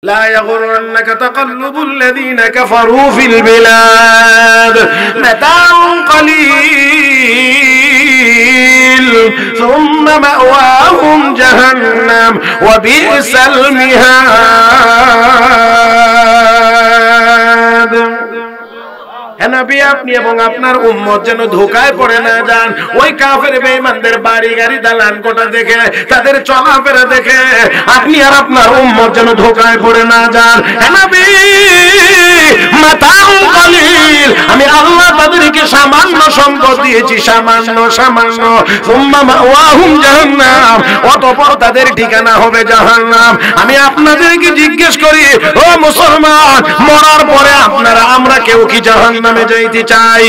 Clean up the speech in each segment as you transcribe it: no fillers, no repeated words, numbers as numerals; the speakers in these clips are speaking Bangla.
لا يغرنك تقلب الذين كفروا في البلاد متاع قليل ثم مأواهم جهنم وبئس المهاد নবী আপনি এবং আপনার উম্মত যেন ধোঁকায় পড়ে না যান ওই কাফের বেঈমানদের বাড়ি গাড়ি দালান কোঠা দেখে তাদের চলাফেরা দেখে আপনি আর আপনার উম্মত যেন ধোঁকায় পড়ে না যান নবী মাতাউ কলিল আমি আল্লাহ তাদেরকে সামান্য সম্পদ দিয়েছি সামান্য সুম্মা মাওয়াহুম জাহান্নাম অতঃপর তাদের ঠিকানা হবে জাহান্নাম আমি আপনাদেরকে জিজ্ঞেস করি ও মুসলমান মরার পরে আপনারা আমরা কেউ কি জাহান্নামে যাইতে চাই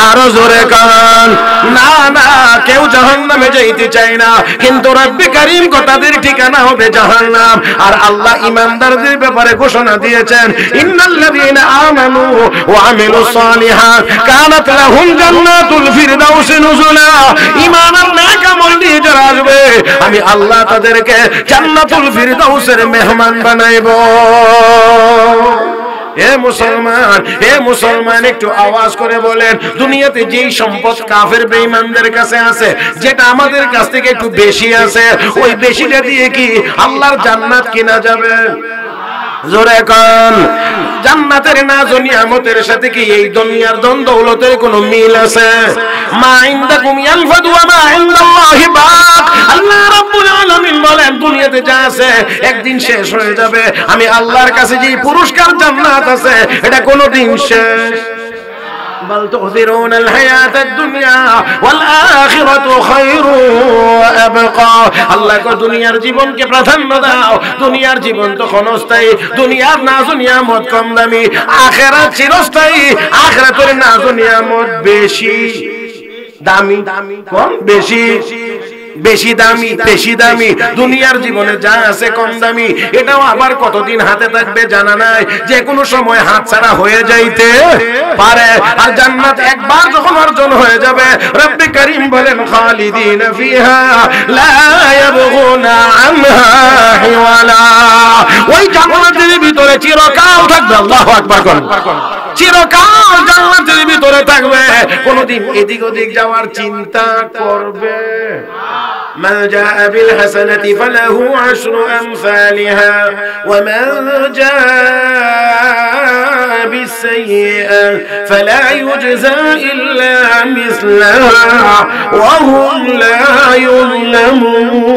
আরো জোরে কান না না কেউ জাহান্নামে যাইতে চায় না কিন্তু রব্বে কারীম তাদের ঠিকানা হবে জাহান্নাম আর আল্লাহ ঈমানদারদের ব্যাপারে ঘোষণা দিয়েছেন ইন্নাল্লাযীনা আমানু ওয়া আমিলুস সালিহাত কানাত লাহুম জান্নাতুল ফিরদাউস নুজুলা ঈমান আর নেক আমল নিয়ে যারা আসবে আমি আল্লাহ তাদেরকে জান্নাতুল ফিরদাউসের মেহমান বানাইব হে মুসলমান একটু আওয়াজ করে বলেন দুনিয়াতে যেই সম্পদ কাফের বেঈমানদের কাছে আছে যেটা আমাদের কাছ থেকে একটু বেশি আছে ওই বেশিটা দিয়ে কি আল্লাহর জান্নাত কিনা যাবে জোরে কোন জান্নাতের নাজ ও নিয়ামতের সাথে কি এই দুনিয়ার ধন দৌলতের কোনো মিল আছে মা ইনদাকুম ইয়ানফাদ ওয়া মা ইনদাল্লাহি বাক আল্লাহ রাব্বুল আলামিন বলেন দুনিয়াতে যা আছে একদিন শেষ হয়ে যাবে আমি আল্লাহর কাছে যে পুরস্কার জান্নাত আছে এটা কোনোদিন শেষ بل تؤثرون الحياة الدنيا والآخرة خير وأبقى আল্লাহ কো দুনিয়ার জীবনকে প্রাধান্য দাও দুনিয়ার জীবন তো ক্ষণস্থায়ী দুনিয়ার নাজ নিয়ামত কম দামি আখিরাত চিরস্থায়ী আখিরাতের নাজ নিয়ামত বেশি দামি কম বেশি দামি দুনিয়ার জীবনে যা আছে কম দামি এটাও আবার কতদিন হাতে থাকবে জানা নাই যে কোনো সময় হাতছাড়া হয়ে যাইতে পারে আর জান্নাত একবার যখন অর্জন হয়ে যাবে রব্বে কারীম বলেন খালিদিনা ফিহা লা ইয়াবগুনা আনহা হিওয়ালা ওই জান্নাতের ভিতরে চিরকাল থাকবে আল্লাহু আকবার কোন চিরকাল জান্নাতের ভিতরে থাকবে কোনদিন এদিক ওদিক যাওয়ার চিন্তা করবে من جاء بالحسنة فله عشر أمثالها ومن جاء بالسيئة فلا يجزى إلا مثلها وهم لا يظلمون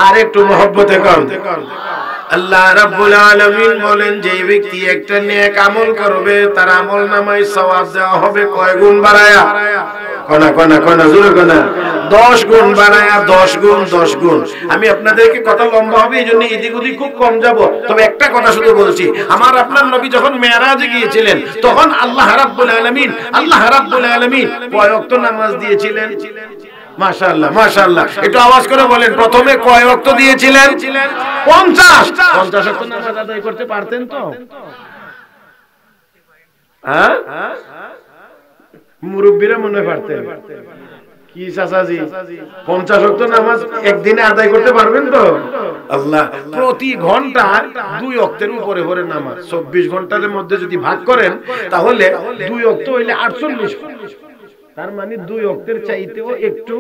আরেকটু মহব্বতে কর আল্লাহ রাব্বুল আলামিন বলেন যে ব্যক্তি একটা নেক আমল করবে তার আমলনামায় সওয়াব দেওয়া হবে কয় গুণ বাড়ায়া কোনা জোরে কোনা 10 গুণ বাড়ায়া 10 গুণ আমি আপনাদেরকে কথা লম্বা হবে এইজন্য এদিক ওদিক খুব কম যাব তবে একটা কথা শুধু বলছি আমার আপনার নবী যখন মেরাজে গিয়েছিলেন তখন আল্লাহ রাব্বুল আলামিন কয় ওয়াক্ত নামাজ দিয়েছিলেন মাশাআল্লাহ একটু আওয়াজ করে বলেন প্রথমে কয় ওয়াক্ত দিয়েছিলেন 50 ওয়াক্ত নামাজ আদায় করতে পারতেন তো হ্যাঁ মুরব্বিরা মনে পারতেন কি চাচাজি 50 ওয়াক্ত নামাজ একদিনে আদায় করতে পারবেন তো আল্লাহ প্রতি ঘন্টা 2 ওয়াক্তের উপরে পড়ে নামাজ 24 ঘন্টার মধ্যে যদি ভাগ করেন তাহলে 2 ওয়াক্ত হইলে 48 তার মানে 2 ওয়াক্তের চাইতেও একটু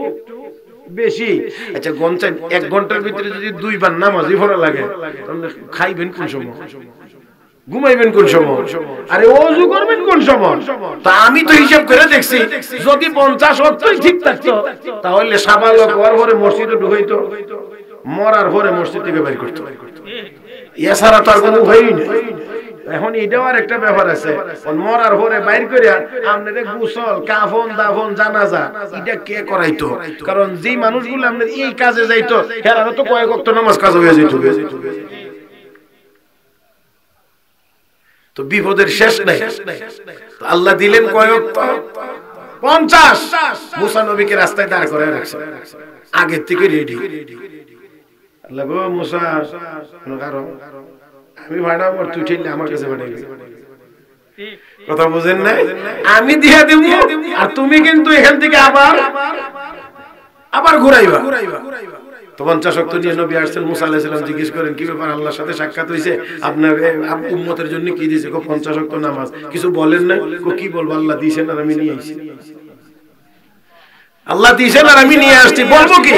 বেশি আচ্ছা গনছেন 1 ঘন্টার ভিতরে যদি 2 বার নামাজই পড়া লাগে তাহলে খাইবেন কোন সময় ঘুমাইবেন কোন সময় আরে ওযু করবেন কোন সময় তা আমি তো হিসাব করে দেখছি যদি 50 ওয়াক্তই ঠিক থাকতো তাহলে সাবালক হওয়ার পরে মসজিদে ঢুকাইতো মরার পরে মসজিদ থেকে বের করতে এছাড়া তো আর কোনো উপায়ই নেই এখন এটাও আর একটা ব্যাপার আছে মরার পরে বাইর করে আপনাদের গোসল কাফন দাফন জানাজা এটা কে করাইতো কারণ যে মানুষগুলো আপনাদের এই কাজে যাইতো এরা তো কয়েক ওয়াক্ত নামাজ কাজ হয়ে যেত তো বিপদের শেষ নাই আল্লাহ দিলেন কয় ওয়াক্ত 50 মুসা নবীকে রাস্তায় দাঁড় করে রাখছে আগে থেকে রেডি আল্লাহ গো মুসা কারণ আমি ভাড়া আমার তুই ঠেললে আমার কাছে ভাড়াইবি কথা বুঝেন না আমি দিয়া দেব আর তুমি কিন্তু এখান থেকে আবার আবার ঘুরাইবা। তো 50 ওয়াক্ত নিয়ে নবী আসছেন, মুসা আলাইহিস সালাম জিজ্ঞেস করেন কি ব্যাপার, আল্লাহর সাথে সাক্ষাৎ হইছে, আপনার উম্মতের জন্য কি দিয়েছে? 50 ওয়াক্ত নামাজ। কিছু বলেন না? কি বলবো, আল্লাহ দিয়েছেন আর আমি নিয়ে আইছি। আল্লাহ দিয়েছেন আর আমি নিয়ে আসছি, বলবো কি?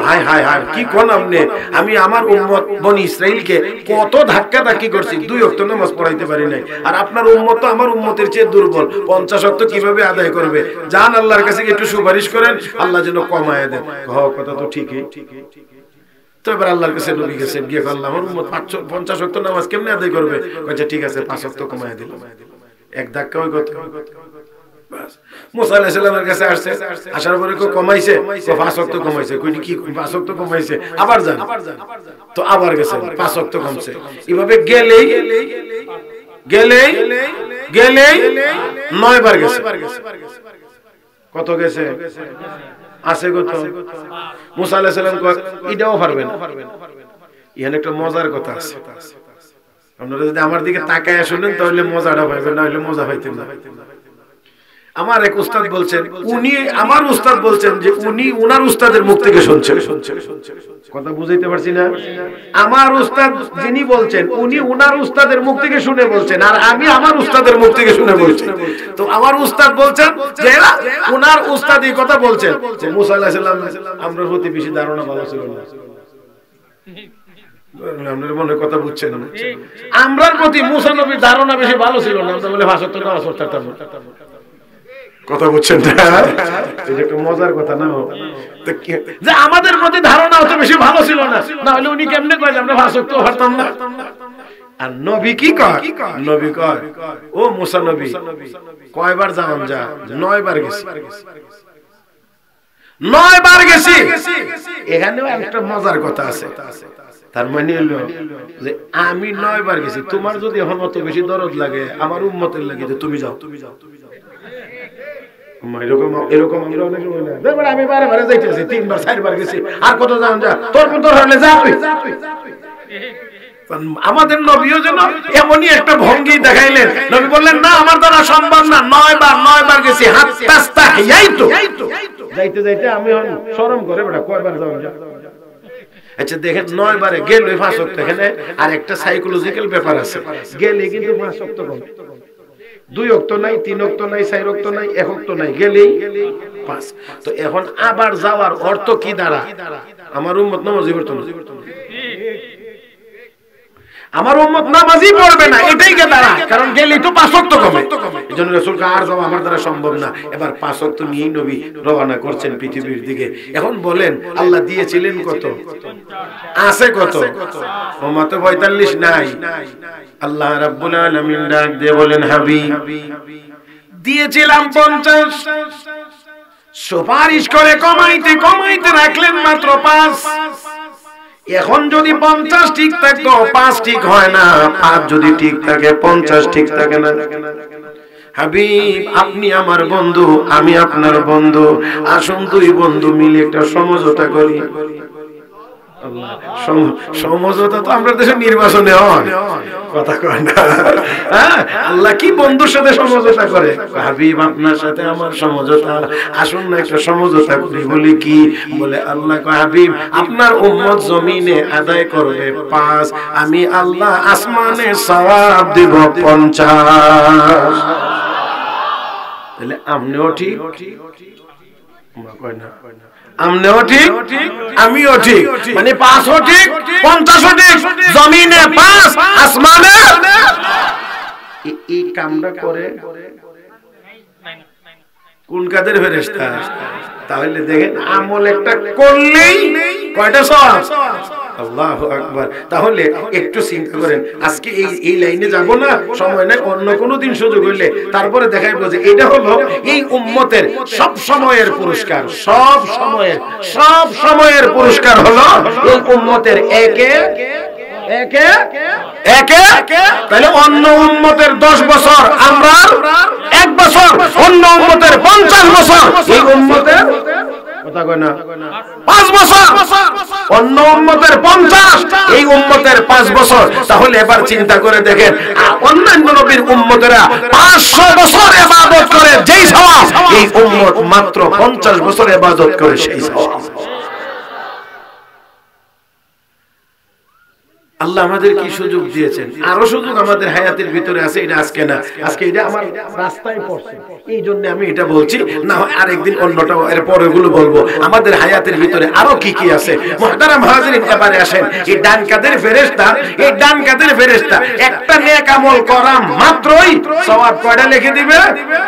হায় হায় হায়, কি কোন আপনি! আমি আমার উম্মত বনি ইসরাইলকে কত ধাক্কা ধাক্কি করছি, 2 ওয়াক্ত নামাজ পড়াইতে পারি নাই। আর আপনার উম্মত তো আমার উম্মতের চেয়ে দুর্বল, 50 ওয়াক্ত কিভাবে আদায় করবে? যান আল্লাহর কাছে একটু সুপারিশ করেন, আল্লাহ যেন কমায় দেন। কথা তো ঠিকই। তো এবার আল্লাহর কাছে নবী গেছেন, গিয়ে আল্লাহ, আমার উম্মত 50 ওয়াক্ত নামাজ কেমনে আদায় করবে? কইছে ঠিক আছে, 5 ওয়াক্ত কমায় দিল। এক ধাক্কা ওই কথা। মুসা আলাইহিস সালামের কাছে আসছে, আসার পরে কো কমাইছে, 5 ওয়াক্ত কমাইছে। কইনি কি 5 ওয়াক্ত কমাইছে? আবার যান। তো আবার গেছে, 5 ওয়াক্ত কমছে। এভাবে গেলেই 9 বার গেছে। কত গেছে? আছে কত? মুসা আলাইহিস সালাম কয় এটাও পারবে না। এখানে একটা মজার কথা আছে, আপনারা যদি আমার দিকে তাকায় শুনেন তাহলে মজাটা পাইবেন, না হলে মজা পাইতেন না। আমার এক উস্তাদ বলছেন, আমার উস্তাদ বলছেন যে উনার উস্তাদের মুখ থেকে শুনছেন। কথা বুঝাইতে পারছি না? আমার উস্তাদ যিনি বলছেন, উনার উস্তাদের মুখ থেকে শুনে বলছেন, আর আমি আমার উস্তাদের মুখ থেকে শুনে বলছি। তো আমার উস্তাদ বলছেন যে উনার উস্তাদ এই কথা বলছেন যে মুসা আলাইহিস সালাম আমরার প্রতি বেশি ধারণা ভালো ছিল না। আপনার মনে কথা বুঝছেন না? আমরার প্রতি মুসা নবীর ধারণা বেশি ভালো ছিল না, আমরা বলে 5 ওয়াক্ত নামাজ পড়তাম। কথা বুঝছেন? এটা একটা মজার কথা না, যে আমাদের প্রতি ধারণা অত বেশি ভালো ছিল না, না হলে উনি কেমনে কয় আমরা 5 ওয়াক্ত পড়তাম না? আর নবী কি কয়? নবী কয় ও মুসা নবী কয়বার যাওয়ান যা? 9 বার গেছি। 9 বার গেছি। এখানেও একটা মজার কথা আছে। তার মানে হলো যে আমি 9 বার গেছি, তোমার যদি এখন অত বেশি দরদ লাগে আমার উম্মতের লাগে, যে তুমি যাও। এরকম আমরা অনেক সময় না, দেখবেন আমি বারে বারে যাইতেছি, 3 বার 4 বার গেছি, আর কত যাওন যা, তোর কোন তোর হলে যা তুই। আমাদের নবীও যেন এমনই একটা ভঙ্গি দেখাইলেন। নবী বললেন না আমার দ্বারা সম্ভব না, 9 বার গেছি। হাত তাস্তা যাইতো যাইতে যাইতে আমি শরম করে বেটা কয়বার যাওন যা। আচ্ছা দেখেন 9 বারে গেল 5 ওয়াক্ত। এখানে আর একটা সাইকোলজিক্যাল ব্যাপার আছে, গেলে কিন্তু 5 ওয়াক্ত কম, 2 ওয়াক্ত নাই, 3 ওয়াক্ত নাই, 4 ওয়াক্ত নাই, 1 ওয়াক্ত নাই, গেলেই 5। তো এখন আবার যাওয়ার অর্থ কি দাঁড়া? আমার উম্মত নামাজই পড়তো না, আমার উম্মত নামাজই পড়বে না, এটাই কে দাঁড়া। কারণ গেলেই তো 5 ওয়াক্ত কমে। এজন্য রাসূলকে আর যাওয়া আমার দ্বারা সম্ভব না। এবার 5 ওয়াক্ত নিয়েই নবী রওনা করছেন পৃথিবীর দিকে। এখন বলেন আল্লাহ দিয়েছিলেন কত? আছে কত? উম্মতে 45 নাই। আল্লাহ রাব্বুল আলামিন ডাক দিয়ে বলেন হাবিব দিয়েছিলাম 50, সুপারিশ করে কমাইতে কমাইতে রাখলেন মাত্র 5। এখন যদি 50 ঠিক থাকতো 5 ঠিক হয় না, 5 যদি ঠিক থাকে 50 ঠিক থাকে না। হাবিব আপনি আমার বন্ধু, আমি আপনার বন্ধু, আসুন 2 বন্ধু মিলে একটা সমঝোতা করি। সমঝোতা তো আমরা দেশে নির্বাচনে হয়, কথা কয় না। আল্লাহ কি বন্ধুর সাথে সমঝোতা করে? হাবিব আপনার সাথে আমার সমঝোতা, আসুন না একটা সমঝোতা করি। বলি কি? বলে আল্লাহ কয় হাবিব আপনার উম্মত জমিনে আদায় করবে 5, আমি আল্লাহ আসমানে সওয়াব দেব 50। তাহলে আপনিও ঠিক, কয় না আমনেও ঠিক, আমিও ঠিক, মানে 5ও ঠিক 50ও ঠিক, জমিনে 5 আসমানে। এই কামটা করে কোন কাদের ফেরেশতা? তাহলে দেখেন আমল একটা করলেই কয়টা সওয়াব? আল্লাহু আকবার। তাহলে একটু চিন্তা করেন, আজকে এই লাইনে যাব না, সময় নাই, অন্য কোনো দিন সুযোগ হইলে তারপরে দেখাইবো যে এটা হলো এই উম্মতের সব সময়ের পুরস্কার। সব সময়ের পুরস্কার হলো এই উম্মতের একে তাহলে অন্য উম্মতের 10 বছর, আমরা 1 বছর, অন্য উম্মতের 50 বছর, এই উম্মতের কথা কয় না 5 বছর, অন্য উম্মতের 50, এই উম্মতের 5 বছর। তাহলে এবার চিন্তা করে দেখেন অন্যান্য নবীর উম্মতেরা 500 বছর ইবাদত করে যেই সওয়াব, এই উম্মত মাত্র 50 বছর ইবাদত করে সেই সওয়াব। আল্লাহ আমাদের কি সুযোগ দিয়েছেন, আরো সুযোগ আমাদের হায়াতের ভিতরে আছে। এটা আজকে না, আজকে এটা আমার রাস্তায় পড়ছে, এই জন্য আমি এটা বলছি, না আরেকদিন অন্যটা এর পরেগুলো বলবো। আমাদের হায়াতের ভিতরে আরো কি কি আছে। মুহতারাম হাজিরিন, এবারে আসেন, এই ডান কাঁধের ফেরেশতা, এই ডান কাঁধের ফেরেশতা একটা নেক আমল করা মাত্রই সওয়াব কয়টা লিখে দিবে?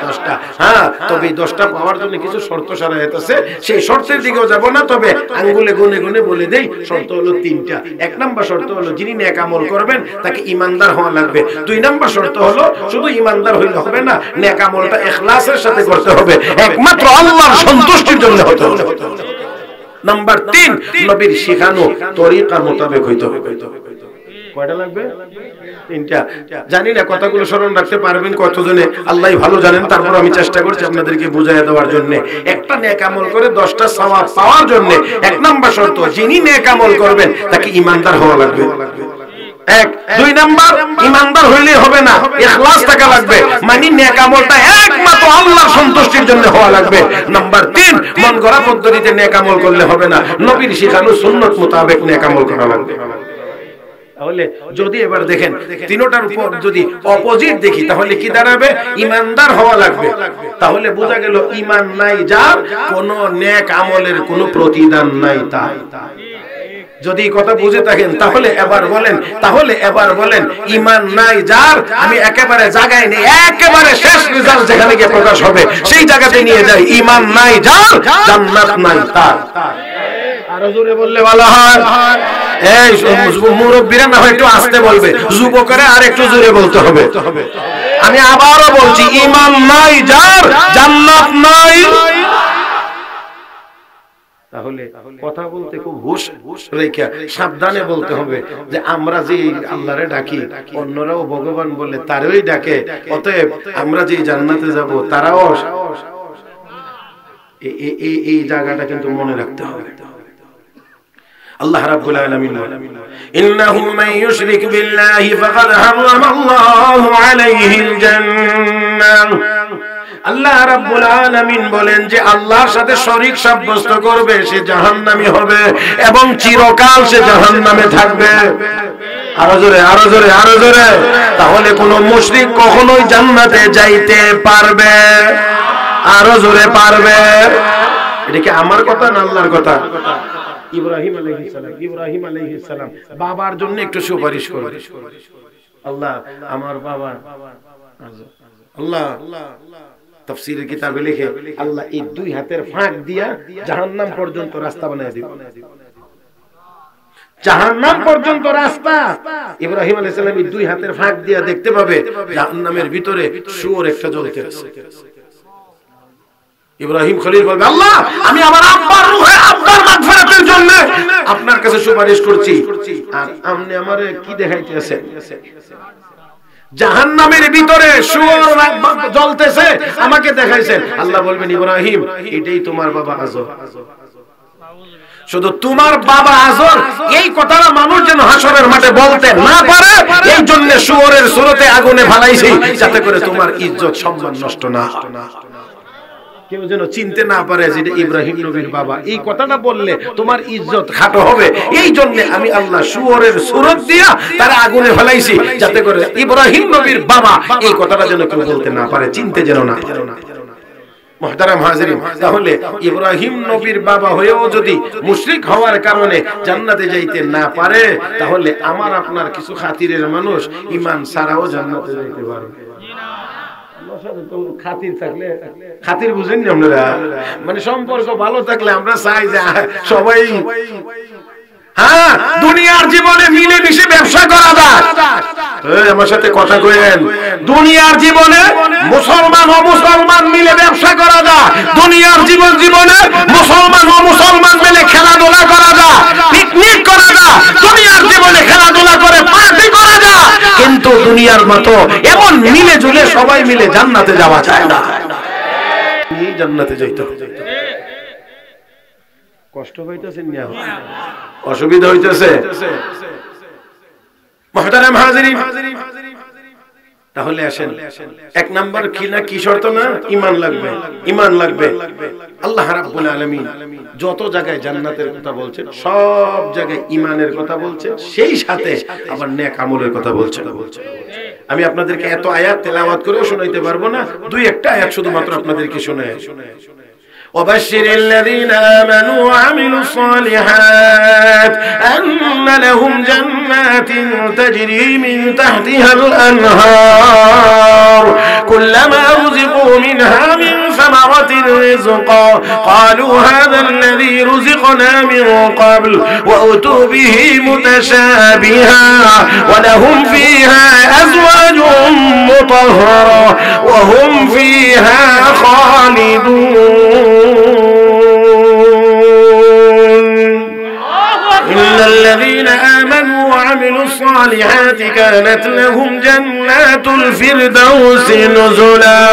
10টা। হ্যাঁ, তবে এই 10টা পাওয়ার জন্য কিছু শর্ত শরায়েত আছে, সেই শর্তের দিকেও যাব না, তবে আঙ্গুলে গুনে গুনে বলে দেই। শর্ত হলো 3টা। 1 নাম্বার শর্ত হলো যিনি নেক আমল করবেন তাকে ঈমানদার হওয়া লাগবে। 2 নাম্বার শর্ত হলো শুধু ঈমানদার হইলে হবে না, নেক আমলটা ইখলাসের সাথে করতে হবে, একমাত্র আল্লাহর সন্তুষ্টির জন্য হতে হবে। নাম্বার 3, নবীর শিখানো তরিকা মোতাবেক হইতে হবে। কয়টা লাগবে? 3টা। জানি না কথাগুলো স্মরণ রাখতে পারবেন কতজনে, আল্লাহই ভালো জানেন। তারপর আমি চেষ্টা করছি আপনাদেরকে বুঝাইয়া দেওয়ার জন্য। একটা নেক আমল করে 10টা সওয়াব পাওয়ার জন্য 1 নাম্বার শর্ত, যিনি নেক আমল করবেন তাকে ঈমানদার হওয়া লাগবে। 1। 2 নাম্বার, ঈমানদার হইলে হবে না, ইখলাস থাকা লাগবে, মানে নেক আমলটা একমাত্র আল্লাহর সন্তুষ্টির জন্য হওয়া লাগবে। নাম্বার 3, মন গড়া পদ্ধতিতে নেক আমল করলে হবে না, নবীর শিখানো সুন্নাত মোতাবেক নেক আমল করা লাগবে। তাহলে যদি এবার দেখেন তিনটার উপর যদি অপোজিট দেখি, তাহলে কি দাঁড়াবে? ঈমানদার হওয়া লাগবে। তাহলে বোঝা গেল ঈমান নাই যার, কোন নেক আমলের কোনো প্রতিদান নাই তার। যদি কথা বুঝে থাকেন তাহলে এবার বলেন ঈমান নাই যার, আমি একেবারে জায়গায় নেই, একেবারে শেষ রেজাল্ট যেখানে গিয়ে প্রকাশ হবে সেই জায়গাতে নিয়ে যাই। ঈমান নাই যার, জান্নাত নাই তার। আরো জোরে বললে ভালো হয়। এই মুরব্বীরা না হয় একটু আস্তে বলবে, যুবকেরা আর একটু জোরে বলতে হবে। আমি আবারও বলছি, ঈমান নাই যার, জান্নাত নাই। তাহলে কথা বলতে খুব হুঁশ রেখে সাবধানে বলতে হবে যে আমরা যে আল্লাহরে ডাকি, অন্যরাও ভগবান বলে তারই ডাকে, অতএব আমরা যে জান্নাতে যাব তারাও, এই জায়গাটা কিন্তু মনে রাখতে হবে। আল্লাহ রাব্বুল আলামিন বলেন, ইন্নাহু মান ইউশরিক বিল্লাহি ফাকাদ হারামাল্লাহু আলাইহিল জান্নাহ। আল্লাহ রাব্বুল আলামিন বলেন যে আল্লাহর সাথে শরীক সাব্যস্ত করবে সে জাহান্নামী হবে এবং চিরকাল সে জাহান্নামে থাকবে। আরো জোরে, আরো জোরে, আরো জোরে। তাহলে কোন মুশরিক কখনোই জান্নাতে যাইতে পারবে? আরো জোরে পারবে? এটা কি আমার কথা না আল্লাহর কথা? ইব্রাহিম আলাইহিস সালাম বাবার জন্য একটু সুপারিশ করবে, আল্লাহ আমার বাবা, আল্লাহ তাফসীরের কিতাবে লিখে আল্লাহ এই 2 হাতের ফাঁক দিয়া জাহান্নাম পর্যন্ত রাস্তা বানায় দিবেন। জাহান্নাম পর্যন্ত রাস্তা ইব্রাহিম আলাইহিস সালাম এই 2 হাতের ফাঁক দিয়া দেখতে পাবে জাহান্নামের ভিতরে শুয়োর একটা জ্বলতেছে। ইব্রাহিম খলিল বলবে, আল্লাহ আমি আমার আব্বার রূহে আব্বার মাগফিরাতের জন্য আপনার কাছে সুপারিশ করছি, আর আপনি আমারে কি দেখাইতেছেন? জাহান্নামের ভিতরে শুয়োর জ্বলতেছে, আমাকে দেখাইছেন। আল্লাহ বলবেন, ইব্রাহিম এটাই তোমার বাবা আজর। শুধু তোমার বাবা আজর, এই কথাটা মানুষ যেন হাসরের মাঠে বলতে না পারে, এই জন্য শুয়োরের সুরতে আগুনে ফালাইছি, যাতে করে তোমার ইজ্জত সম্মান নষ্ট না হয়, কেউ যেন চিনতে না পারে যে ইব্রাহিম নবীর বাবা। এই কথাটা বললে তোমার ইজ্জত খাটো হবে, এই জন্য আমি আল্লাহ শুয়োরের সুরত দিয়া তারা আগুনে ফেলাইছি, যাতে করে ইব্রাহিম নবীর বাবা এই কথাটা যেন কেউ বলতে না পারে, চিনতে যেন না পারে। মুহতারাম হাজিরিন, তাহলে ইব্রাহিম নবীর বাবা হয়েও যদি মুশরিক হওয়ার কারণে জান্নাতে যাইতে না পারে, তাহলে আমার আপনার কিছু খাতিরের মানুষ ঈমান ছাড়াও জান্নাতে যাইতে পারে। খাতির থাকলে, খাতির বুঝেন না আপনারা, মানে সম্পর্ক ভালো থাকলে আমরা চাই যে সবাই, হ্যাঁ দুনিয়ার জীবনে মিলে মিশে ব্যবসা করা যায়। আমার সাথে কথা কইেন, দুনিয়ার জীবনে মুসলমান ও মুসলমান মিলে ব্যবসা করা যায়, দুনিয়ার জীবনে মুসলমান ও মুসলমান মিলে খেলাধুলা করা যায়, পিকনিক করা যায়, দুনিয়ার জীবনে খেলাধুলা করে পার্টি করা যায়, কিন্তু দুনিয়ার মতো এমন মিলে ঝুলে সবাই মিলে জান্নাতে যাওয়া যায় না। এই জান্নাতে যাইতে হবে। কষ্ট পাইতেছেন না? অসুবিধা হইতেছে? মুহতারাম হাজিরিন, তাহলে আসেন, এক নাম্বার কি না কি শর্ত না, ঈমান লাগবে, ঈমান লাগবে। আল্লাহ রাব্বুল আলামিন যত জায়গায় জান্নাতের কথা বলছেন সব জায়গায় ঈমানের কথা বলছেন, সেই সাথে আবার নেক আমলের কথা বলছেন। আমি আপনাদেরকে এত আয়াত তেলাওয়াত করেও শোনাইতে পারবো না, দুই একটা আয়াত শুধুমাত্র আপনাদেরকে শোনাই। وبشر الذين آمنوا وعملوا الصالحات أن لهم جنات تجري من تحتها الأنهار كلما رزقوا منها من ثمرة رزقا قالوا هذا الذي رزقنا من قبل وأتوا به متشابها ولهم فيها أزواج مطهرة وهم فيها خالدون إن الذين آمنوا وعملوا الصالحات كانت لهم جنات الفردوس نزلا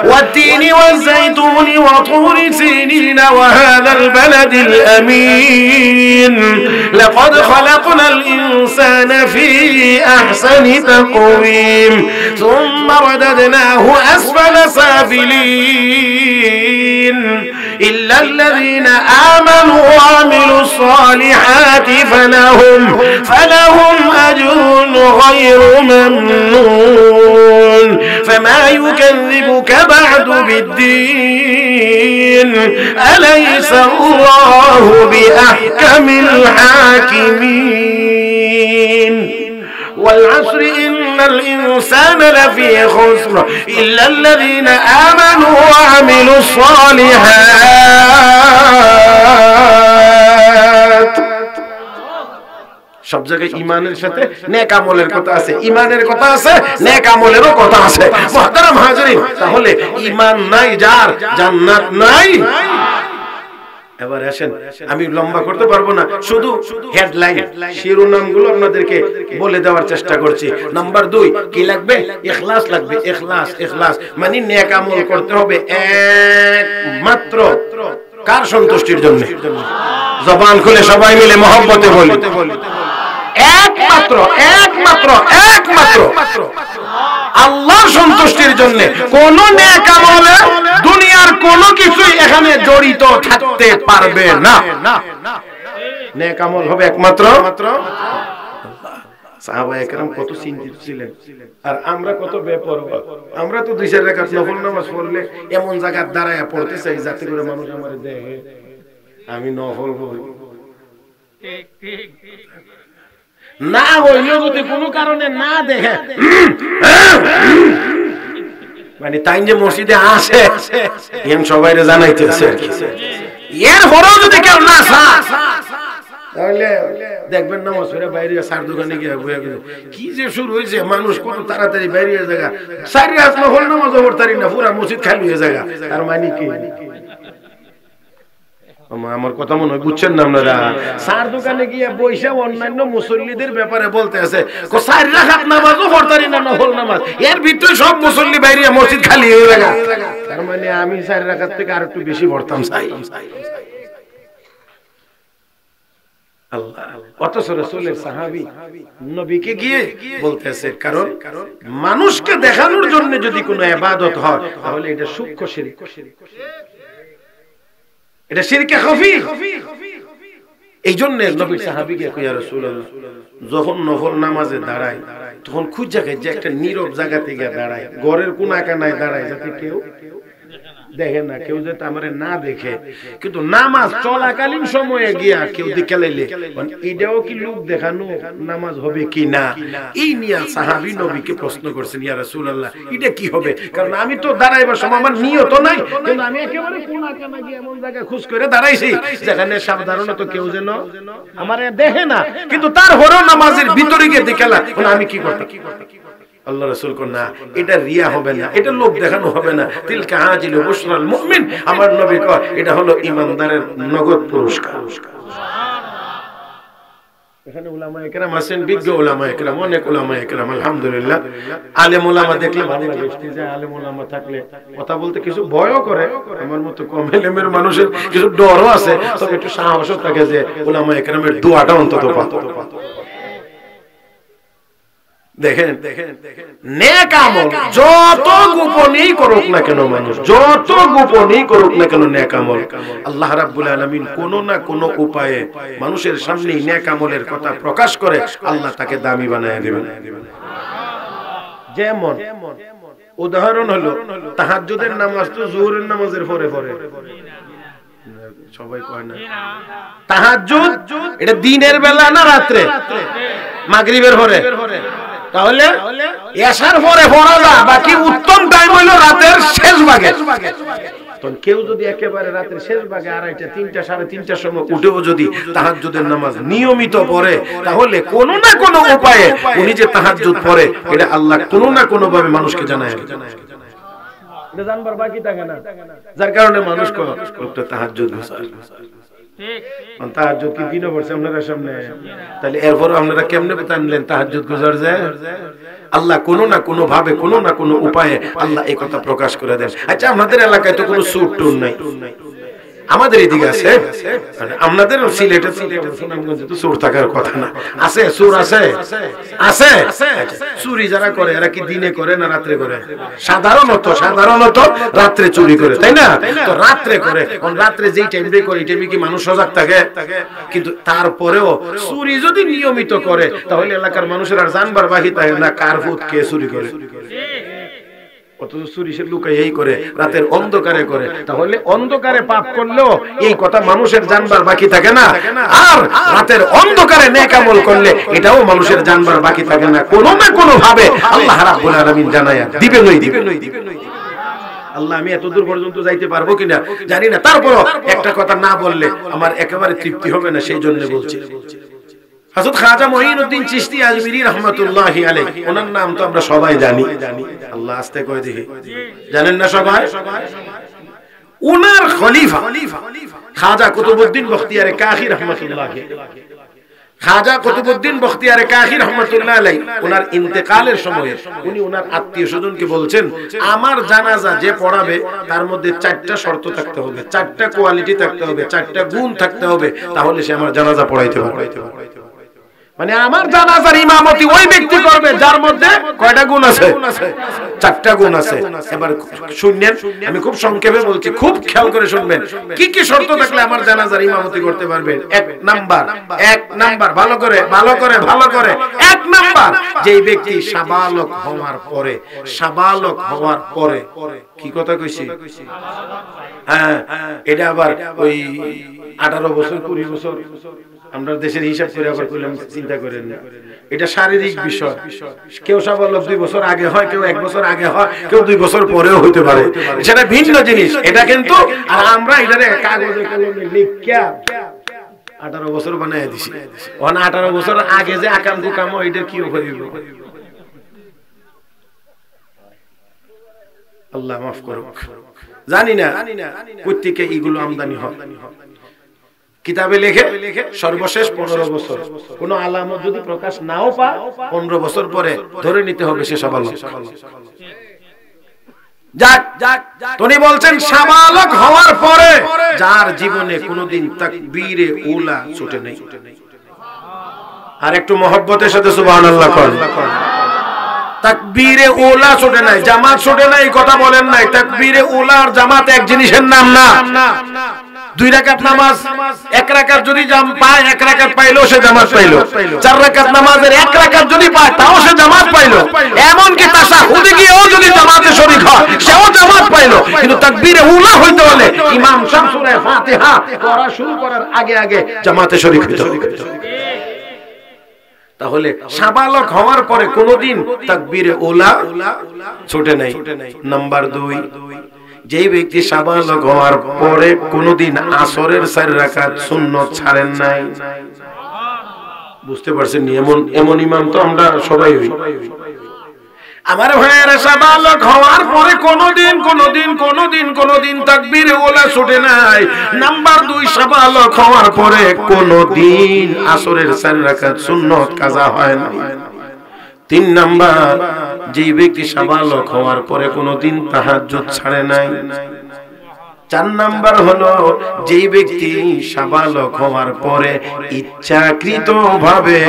والتين والزيتون وطور سينين وهذا البلد الأمين لقد خلقنا الإنسان في أحسن تقويم ثم رددناه أسفل سافلين إلا الذين آمنوا وعملوا الصالحات فلهم أجر غير ممنون فما يكذبك بعد بالدين أليس الله بأحكم الحاكمين والعصر إن الإنسان لفي خسر إلا الذين آمنوا وعملوا الصالحات সব জায়গায় ঈমানের সাথে নেক আমলের কথা আছে, ঈমানের কথা আছে, নেক আমলেরও কথা আছে। মুহতারাম হাজিরিন, তাহলে ঈমান নাই যার, জান্নাত নাই। এবার আসেন, আমি লম্বা করতে পারবো না, শুধু হেডলাইন শিরোনামগুলো আপনাদেরকে বলে দেওয়ার চেষ্টা করছি। নাম্বার 2 কি লাগবে? ইখলাস লাগবে। ইখলাস, ইখলাস মানে নেক আমল করতে হবে একমাত্র কার সন্তুষ্টির জন্য? জবান খুলে সবাই মিলে মহব্বতে বলি, একমাত্র একমাত্র একমাত্র আল্লাহর সন্তুষ্টির জন্য। কোন নেক আমলে দুনিয়ার কোনো কিছুই এখানে জড়িত থাকতে পারবে না। নেক আমল হবে একমাত্র সাহাবায়ে কেরাম কত চিন্তিত ছিলেন, আর আমরা কত বেপরোয়া। আমরা তো 2-4 রাকাত নফল নামাজ পড়লে এমন জায়গায় দাঁড়ায় পড়তে চাই যাতে করে মানুষ আমারে দেখে আমি নফল পড়ি। না হইলেও যদি কোনো কারণে না দেখে, মানে তাই যে মসজিদে আসে এম সবাইরে জানাইতেছে, এরপরেও যদি কেউ না তাহলে দেখবেন না মসজিদের বাইরে সার দোকানে গিয়ে কি যে শুরু হয়েছে, মানুষ কত তাড়াতাড়ি বাইরে জায়গা সারি হাত নফল নামাজ পড়তারি না, পুরা মসজিদ খালি হয়ে জায়গা। তার মানে কি? আমার কথা মনে হয় বুঝছেন না আপনারা? সার দোকানে গিয়ে বৈশা অন্যান্য মুসল্লিদের ব্যাপারে বলতে আছে, 4 রাকাত নামাজও পড়তারি না, নফল নামাজ, এর ভিতরে সব মুসল্লি বাইরে মসজিদ খালি হয়ে জায়গা। তার মানে আমি 4 রাকাত থেকে আর একটু বেশি পড়তাম চাই। অথচ রাসূলের সাহাবী নবীকে গিয়ে বলতেছে, কারণ মানুষকে দেখানোর জন্য যদি কোনো ইবাদত হয় তাহলে এটা সূক্ষ্ম শিরক, এটা শিরকে খফি। এই জন্য নবী সাহাবীকে কইয়া রাসূলুল্লাহ যখন নফল নামাজে দাঁড়ায় তখন খুব জায়গায় যে একটা নীরব জায়গা থেকে দাঁড়ায়, ঘরের কোনা কানায় দাঁড়ায় যাতে কেউ দেখে না, কেউ যাতে আমারে না দেখে। কিন্তু নামাজ চলাকালীন সময়ে গিয়া কেউ দেখে লাইলে এটাও কি লোক দেখানো নামাজ হবে কি না, এই নিয়ে সাহাবী নবীকে প্রশ্ন করছেন, ইয়া রাসূলুল্লাহ এটা কি হবে? কারণ আমি তো দাঁড়াইবার সময় আমার নিয়ত নাই, কিন্তু আমি একেবারে কোনা কানা গিয়ে এমন জায়গায় খুশ করে দাঁড়াইছি যেখানে সাধারণত কেউ যেন আমারে দেখে না, কিন্তু তারপরেও নামাজের ভিতরে গিয়ে দেখেলা আমি কি করতে। আল্লাহ রাসূল কোন না, এটা রিয়া হবে না, এটা লোক দেখানো হবে না, তিলকা আজিলু বুশরাল মুমিন। আমার নবী কয় এটা হলো ঈমানদারের নগদ পুরস্কার। এখানে উলামায়ে কেরাম আছেন, বিজ্ঞ উলামায়ে কেরাম, অনেক উলামায়ে কেরাম, আলহামদুলিল্লাহ। আলেম উলামা দেখলে ভালো লাগে, যে আলেম উলামা থাকলে কথা বলতে কিছু ভয়ও করে, আমার মতো কম এলেমের মানুষের কিছু ডরও আছে, তবে একটু সাহসও থাকে যে উলামায়ে কেরামের দোয়াটা অন্তত পাতো। দেখেন নেক আমল যত গোপনেই করুক না কেন মানুষ, যত গোপনেই করুক না কেন নেক আমল, আল্লাহ রাব্বুল আলামিন কোন না কোন উপায়ে মানুষের সামনে নেক আমলের কথা প্রকাশ করে আল্লাহ তাকে দামি বানায় দিবেন। যেমন উদাহরণ হলো তাহাজ্জুদের নামাজ তো যোহরের নামাজের পরে পড়ে, সবাই কয় না তাহাজ্জুদ এটা দিনের বেলা না রাত্রে? মাগরিবের পরে। তাহলে এশার পরে পড়া যায়, বাকি উত্তম টাইম হলো রাতের শেষ ভাগে। তখন কেউ যদি একেবারে রাতের শেষ ভাগে 2:30, 3টা, 3:30টার সময় উঠেও যদি তাহাজ্জুদের নামাজ নিয়মিত পড়ে, তাহলে কোনো না কোনো উপায়ে উনি যে তাহাজ্জুদ পড়ে এটা আল্লাহ কোনো না কোনো ভাবে মানুষকে জানায়। এটা জানবার বাকি থাকে না, যার কারণে মানুষ তাহাজ্জুদ ঠিক তাহাজ্জুদ কি দিনও পড়ছে আপনাদের সামনে, তাহলে এরপর আপনারা কেমনে জানলেন তাহাজ্জুদ গুজার যায়? আল্লাহ কোনো না কোনো ভাবে কোনো না কোনো উপায়ে আল্লাহ এই কথা প্রকাশ করে দেন। আচ্ছা আপনাদের এলাকায় তো কোনো সুর টুর নাই, আমাদের এদিকে আছে, আপনাদের সিলেটে সুনামগঞ্জে তো সুর থাকার কথা না, আছে সুর আছে আছে। চুরি যারা করে এরা কি দিনে করে না রাত্রে করে? সাধারণত রাত্রে চুরি করে, তাই না? তো রাত্রে করে, কারণ রাত্রে যেই টাইমে করে এই টাইমে কি মানুষ সজাগ থাকে? কিন্তু তারপরেও চুরি যদি নিয়মিত করে তাহলে এলাকার মানুষের আর জানবার বাকি থাকে না কার ভূত কে চুরি করে। অথচ চুরি সে লুকাই করে, রাতের অন্ধকারে করে, তাহলে অন্ধকারে পাপ করলেও এই কথা মানুষের জানবার বাকি থাকে না, আর রাতের অন্ধকারে নেক আমল করলে এটাও মানুষের জানবার বাকি থাকে না। কোনো না কোনো ভাবে আল্লাহ রাব্বুল আলামিন জানায়া দিবেনই দিবেন। আল্লাহ আমি এত দূর পর্যন্ত যাইতে পারবো কিনা জানি না, তারপরও একটা কথা না বললে আমার একেবারে তৃপ্তি হবে না, সেই জন্য বলছি। হযরত খাজা মঈনুদ্দিন চিশতি আজমিরি রাহমাতুল্লাহি আলাইহি, ওনার নাম তো আমরা সবাই জানি। আল্লাহ আস্তে কই দেখি, জানেন না সবাই? ওনার খলিফা খাজা কুতুবউদ্দিন বখতিয়ারে কাকি রাহমাতুল্লাহি, খাজা কুতুবউদ্দিন বখতিয়ারে কাকি রাহমাতুল্লাহি আলাইহি ওনার ইন্তেকালের সময়ে উনি ওনার আত্মীয়-স্বজনকে বলছেন, আমার জানাজা যে পড়াবে তার মধ্যে 4টা শর্ত থাকতে হবে, 4টা কোয়ালিটি থাকতে হবে, 4টা গুণ থাকতে হবে, তাহলে সে আমার জানাজা পড়াইতে পারবে। মানে আমার জানাজার ইমামতি ওই ব্যক্তি করবে যার মধ্যে কয়টা গুণ আছে? 4টা গুণ আছে। এবার শুনেন, আমি খুব সংক্ষেপে বলছি, খুব খেয়াল করে শুনবেন কি কি শর্ত থাকলে আমার জানাজার ইমামতি করতে পারবেন। এক নাম্বার ভালো করে 1 নাম্বার, যেই ব্যক্তি সাবালক হওয়ার পরে কি কথা কইছি? হ্যাঁ, এটা আবার ওই 18 বছর 20 বছর আমরা দেশের হিসাব করে আবার করলাম, চিন্তা করেন না, এটা শারীরিক বিষয়। কেউ সাবালক 2 বছর আগে হয়, কেউ 1 বছর আগে হয়, কেউ 2 বছর পরেও হইতে পারে, সেটা ভিন্ন জিনিস। এটা কিন্তু আর আমরা এটারে কাগজে কলমে লিখিয়া 18 বছর বানায় দিছি। ওখানে 18 বছর আগে যে আকাম কুকাম এটা কি হইব? আল্লাহ মাফ করুক, জানি না প্রত্যেকে এগুলো আমদানি হয়। কিতাবে লেখে সর্বশেষ 15 বছর, কোন আলামত যদি প্রকাশ নাও পায় 15 বছর পরে ধরে নিতে হবে সে সাবালক। তিনি বলছেন সাবালক হওয়ার পরে যার জীবনে কোনোদিন তাকবীরে উলা ছুটে নেই। আর একটু মহব্বতের সাথে সুবহানাল্লাহ কোন। তাকবীরে উলা ছুটে নাই, জামাত ছুটে নাই, কথা বলেন নাই। তাকবীরে উলা আর জামাত এক জিনিসের নাম না। 2 রাকাত নামাজ 1 রাকাত যদি পায়, 1 রাকাত পাইলো সে জামাত পাইলো। 4 রাকাত নামাজের 1 রাকাত যদি পায় তাও সে জামাত পাইলো। এমন কি তাশাহুদে গিয়েও যদি জামাতে শরীক হয় সেও জামাত পাইলো। কিন্তু তাকবীরে উলা হইতে হলে ইমাম সাহেব সূরা ফাতিহা পড়া শুরু করার আগে আগে জামাতে শরীক হইতে হবে। তাহলে সাবালক হওয়ার পরে কোনদিন তাকবীরে উলা ছুটে নাই। নাম্বার 2, যেই ব্যক্তি সাবালক হওয়ার পরে কোনদিন আসরের 4 রাকাত সুন্নত ছাড়েন নাই। বুঝতে পারছেন? এমন ইমাম তো আমরা সবাই হই। আমার ভাইয়েরা, সাবালক হওয়ার পরে কোনদিন তাকবীরে উলা ছুটে নাই। নাম্বার 2, সাবালক হওয়ার পরে কোনদিন আসরের 4 রাকাত সুন্নত কাজা হয় না। 3 নাম্বার, যেই ব্যক্তি সাবালক হওয়ার পরে কোনদিন তাহাজ্জুদ ছাড়ে নাই। 4 নাম্বার হলো যেই ব্যক্তি সাবালক হওয়ার পরে ইচ্ছাকৃতভাবে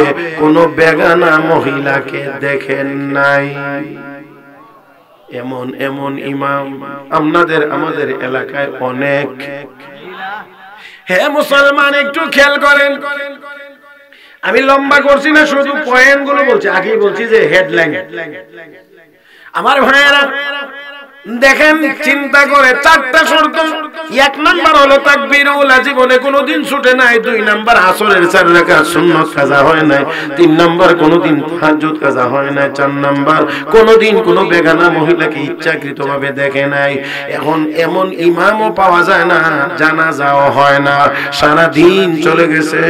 কোনো বেগানা মহিলাকে দেখেন নাই। এমন এমন ইমাম আমাদের এলাকায় অনেক। হে মুসলমান, একটু খেয়াল করেন, আমি লম্বা করছি না, শুধু পয়েন্টগুলো বলছি। আগেই বলছি যে হেডলাইন। আমার ভাইয়েরা দেখেন, চিন্তা করে 4টা শর্ত। 1 নাম্বার হলো তাকবীরুল জীবনে কোনোদিন ছুটে নাই। 2 নাম্বার আসরের 4 রাকাত সুন্নাত কাজা হয় নাই। 3 নাম্বার কোনোদিন তাহাজ্জুদ কাজা হয় নাই। 4 নাম্বার কোনোদিন কোনো বেগানা মহিলাকে ইচ্ছাকৃতভাবে দেখে নাই। এখন এমন ইমামও পাওয়া যায় না, জানাজাও হয় না, সারা দিন চলে গেছে,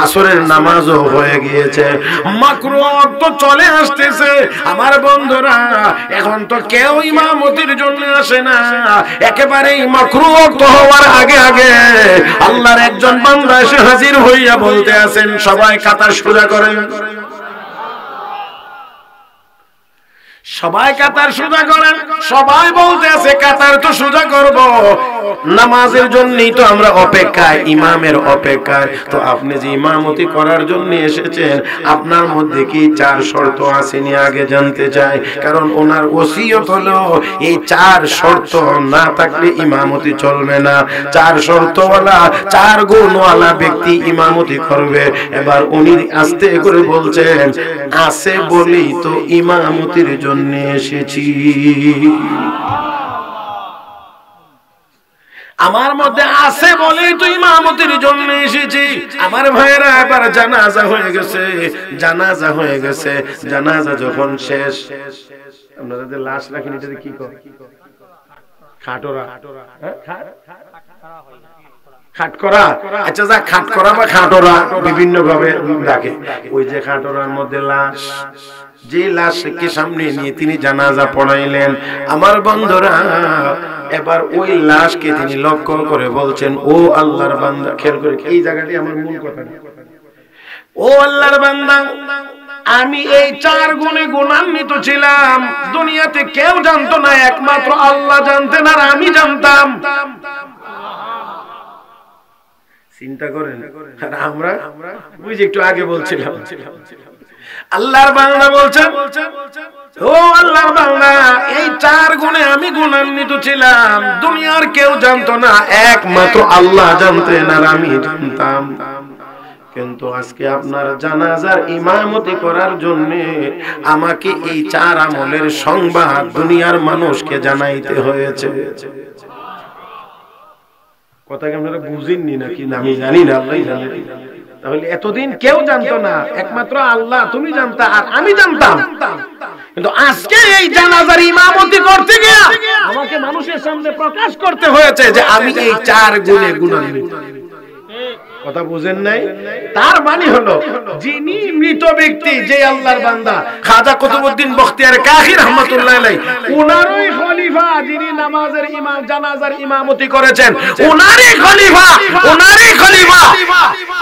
আসরের নামাজও হয়ে গিয়েছে, মাকরুহ তো চলে আসতেছে। আমার বন্ধুরা, এখন তো কেউ ইমামতির জন্য আসে না। একেবারেই মাকরুহ তো হওয়ার আগে আগে আল্লাহর একজন বান্দা এসে হাজির হইয়া বলতে আছেন, সবাই কাতার সোজা করেন, সবাই কাতার সোজা করেন। সবাই বলতে আছে কাতার তো সোজা করব, নামাজের জন্যই তো আমরা অপেক্ষায়, ইমামের অপেক্ষায়। তো আপনি যে ইমামতি করার জন্য এসেছেন, আপনার মধ্যে কি 4 শর্ত আসেনি আগে জানতে চাই। কারণ ওনার ওসিয়ত হলো এই 4 শর্ত না থাকলে ইমামতি চলবে না। 4 শর্তওয়ালা, 4 গুণওয়ালা ব্যক্তি ইমামতি করবে। এবার উনি আস্তে করে বলছেন, আছে বলি তো ইমামতির জন্য এসেছি। আমার মধ্যে আছে বলেই তো ইমামতির জন্য এসেছি। আমার ভাইয়েরা, এবার জানাজা হয়ে গেছে, জানাজা হয়ে গেছে। জানাজা যখন শেষ, আপনারা যে লাশ রাখেন, এটাতে কি করে? খাটোরা, খাটকরা। আচ্ছা, যা খাটকরা বা খাটোরা বিভিন্ন ভাবে ডাকে। ওই যে খাটোরার মধ্যে লাশ, যে লাশকে সামনে নিয়ে তিনি জানাজা পড়াইলেন, আমার বন্ধুরা, এবার ওই লাশকে তিনি লক্ষ্য করে বলছেন, ও আল্লাহর বান্দা, খেয়াল করে, এই জায়গাটি আমার মূল কথা, ও আল্লাহর বান্দা, আমি এই 4 গুণে গুণান্বিত ছিলাম। দুনিয়াতে কেউ জানতো না, একমাত্র আল্লাহ জানতেন আর আমি জানতাম। চিন্তা করেন, আর আমরা বুঝি একটু আগে বলছিলাম, আল্লাহর বান্দা বলছেন, ও আল্লাহর বান্দা, এই 4 গুণে আমি গুণান্বিত ছিলাম। দুনিয়ার কেউ জানতো না, একমাত্র আল্লাহ জানতেন আর আমি জানতাম। কিন্তু আজকে আপনার জানাজার ইমামতি করার জন্য আমাকে এই 4 আমলের সংবাদ দুনিয়ার মানুষকে জানাইতে হয়েছে। কথা কি আপনারা বুঝেননি নাকি? আমি জানি না, আল্লাহ জানেন। তাহলে এতদিন কেউ জানতো না, একমাত্র আল্লাহ, তুমি জানতা আর আমি জানতাম। কিন্তু আজকে এই জানাজার ইমামতি করতে গিয়ে আমাকে মানুষের সামনে প্রকাশ করতে হয়েছে যে আমি এই 4 গুণে গুণান্বিত। কথা বুঝেন নাই? তার মানে হলো, যিনি মৃত ব্যক্তি, যে আল্লাহর বান্দা খাজা কুতুবউদ্দিন বখতিয়ার কাহি রাহমাতুল্লাহ আলাইহি, উনারই খলিফা, যিনি নামাজের ইমাম, জানাজার ইমামতি করেছেন, উনারই খলিফা, উনারই খলিফা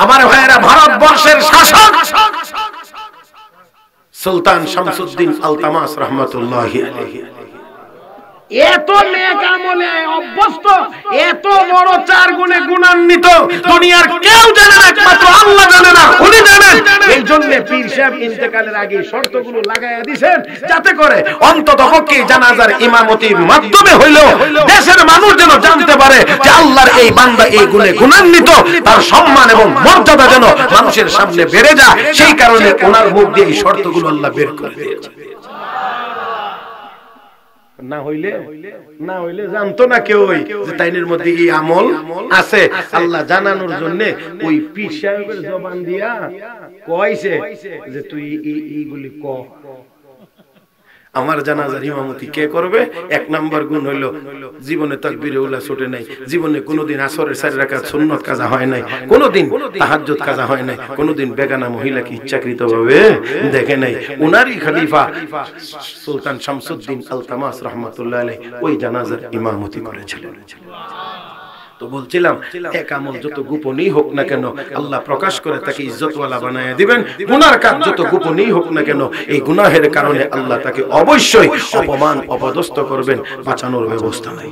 আমার ভাইয়েরা, ভারতবর্ষের শাসক সুলতান শামসুদ্দিন আলতামাস রাহমাতুল্লাহি আলাইহি। এত নেক আমলে অভ্যস্ত, এত বড় 4 গুণে গুণান্বিত, দুনিয়ার কেউ জানে না, একমাত্র আল্লাহ জানে না, উনি জানেন। এই জন্য পীর সাহেব ইন্তেকালের আগে শর্তগুলো লাগাইয়া দিবেন, যাতে করে অন্ততপক্ষে জানাজার ইমামতির মাধ্যমে হইলো দেশের মানুষ যেন জানতে পারে যে আল্লাহর এই বান্দা এই গুণে গুণান্বিত, তার সম্মান এবং মর্যাদা যেন মানুষের সামনে বেড়ে যায়। সেই কারণে ওনার মুখ দিয়ে এই শর্তগুলো আল্লাহ বের করে দিয়েছে। না হইলে জানতো না কেউ যে তাইনের মধ্যে এই আমল আছে। আল্লাহ জানানোর জন্য ওই পীর সাহেবের জবান দিয়া কইছে যে তুই এইগুলি ক। আমার জানাজার ইমামতি কে করবে? 1 নাম্বার গুণ হইল, জীবনে তাকবীরে উলা ছুটে নাই, জীবনে কোনোদিন আসরের 4 রাকাত সুন্নাত কাজা হয় নাই, কোনোদিন তাহাজ্জুদ কাজা হয় নাই, কোনোদিন বেগানা মহিলাকে ইচ্ছাকৃতভাবে দেখে নাই। উনারই খলিফা সুলতান শামসুদ্দিন আলতামাস রাহমাতুল্লাহ আলাইহি ওই জানাজার ইমামতি করেছিলেন। তো বলছিলাম, এক আমল যত গোপনই হোক না কেন, আল্লাহ প্রকাশ করে তাকে ইজ্জতওয়ালা বানায় দিবেন। গুনার কাজ যত গোপনই হোক না কেন, এই গুনাহের কারণে আল্লাহ তাকে অবশ্যই অপমান অপদস্থ করবেন, বাঁচানোর ব্যবস্থা নাই।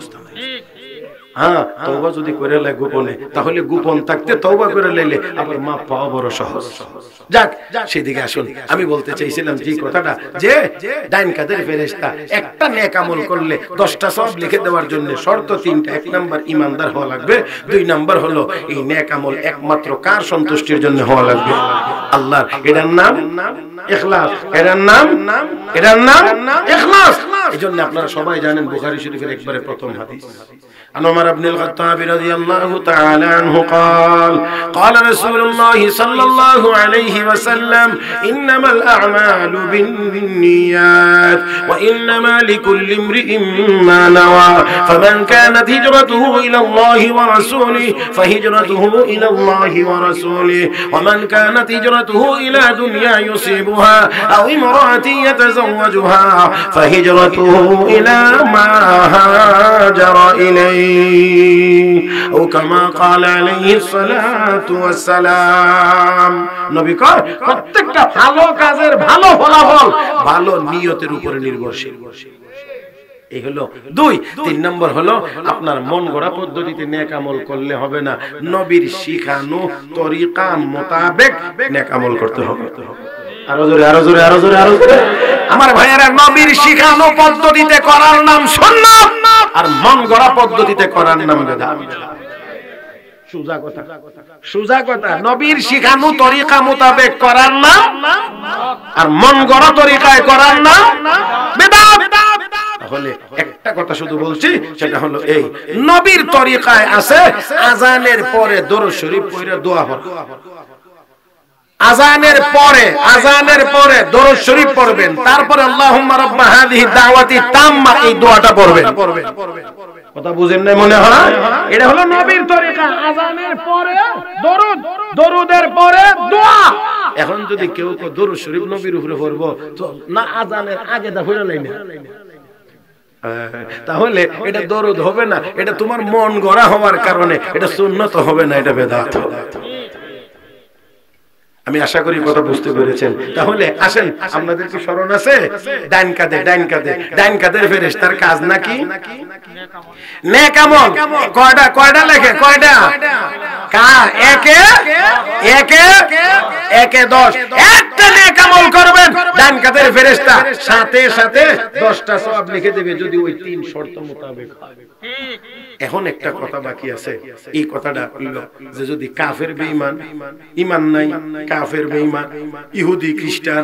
হ্যাঁ, তওবা যদি করে লে গোপনে, তাহলে গোপন থাকতে তওবা করে লাইলে আবার মাপ পাওয়া বড় সহজ। যাক, সেদিকে আসুন। আমি বলতে চাইছিলাম যে কথাটা, যে ডাইন কাদের ফেরেশতা একটা নেক আমল করলে 10টা সওয়াব লিখে দেওয়ার জন্য শর্ত 3টা। 1 নাম্বার ইমানদার হওয়া লাগবে, 2 নাম্বার হলো এই নেক আমল একমাত্র কার সন্তুষ্টির জন্য হওয়া লাগবে? আল্লাহর। এটার নাম ইখলাস। এটার নাম ইখলাস। এজন্য আপনারা সবাই জানেন বুখারী শরীফের একবারে প্রথম হাদিস, عن عمر بن الخطاب رضي الله تعالى عنه قال قال رسول الله صلى الله عليه وسلم إنما الأعمال بالنيات وإنما لكل امرئ ما نوى فمن كانت هجرته إلى الله ورسوله فهجرته إلى الله ورسوله ومن كانت هجرته إلى دنيا يصيبها أو امرأة يتزوجها فهجرته إلى ما هاجر إليه أو كما قال عليه الصلاة والسلام। নবী কয় প্রত্যেকটা ভালো কাজের ভালো ফলাফল ভালো নিয়তের উপরে নির্ভরশীল। এই হলো 2। 3 নম্বর হলো আপনার মন গড়া পদ্ধতিতে নেক আমল করলে হবে না, নবীর শিখানো তরিকা মোতাবেক নেক আমল করতে হবে। আরো জোরে, আরো জোরে, আরো জোরে, আরো জোরে। আমার ভাইয়েরা, নবীর শিখানো পদ্ধতিতে করার নাম সুন্নাত, আর মন গড়া পদ্ধতিতে করার নাম বিদআত। সোজা কথা, সোজা কথা। নবীর শিখানো তরিকা মোতাবেক করার নাম, আর মন গড়া তরিকায় করার নাম বিদআত। তাহলে একটা কথা শুধু বলছি, সেটা হলো এই, নবীর তরিকায় আছে আযানের পরে দরুদ শরীফ পড়ে দোয়া পড়া। আযানের পরে দরুদ শরীফ পড়বেন, তারপরে আল্লাহুম্মা রাব্বা হাযিহি দাওয়াতি তাম্মা, এই দোয়াটা পড়বেন। কথা বুঝেন না মনে হয়? এটা হলো নবীর তরিকা। আযানের পরে দরুদ, দরুদের পরে দোয়া। এখন যদি কেউ দরুদ শরীফ নবীর উপরে পড়ব, তো না আযানের আগে দা পড়া লাইনা, তাহলে এটা দরুদ হবে না, এটা তোমার মন গড়া হওয়ার কারণে এটা সুন্নাত হবে না, এটা বিদআত হবে। আমি আশা করি কথা বুঝতে পেরেছেন। তাহলে আসেন, আপনাদের কি স্মরণ আছে ডাইন কাদের ফেরেশতার কাজ নাকি নেক আমল? কয়টা লেখে? কয়টা? একে 10। একটা নেক আমল করবেন, ডাইন কাদের ফেরেশতা সাথে সাথে 10টা সওয়াব লিখে দেবে, যদি ওই 3 শর্ত মোতাবেক হয়। এখন একটা কথা বাকি আছে, এই কথাটা হলো যে যদি কাফের বেঈমান, ঈমান নাই, কাফের বেঈমান, ইহুদি খ্রিস্টান,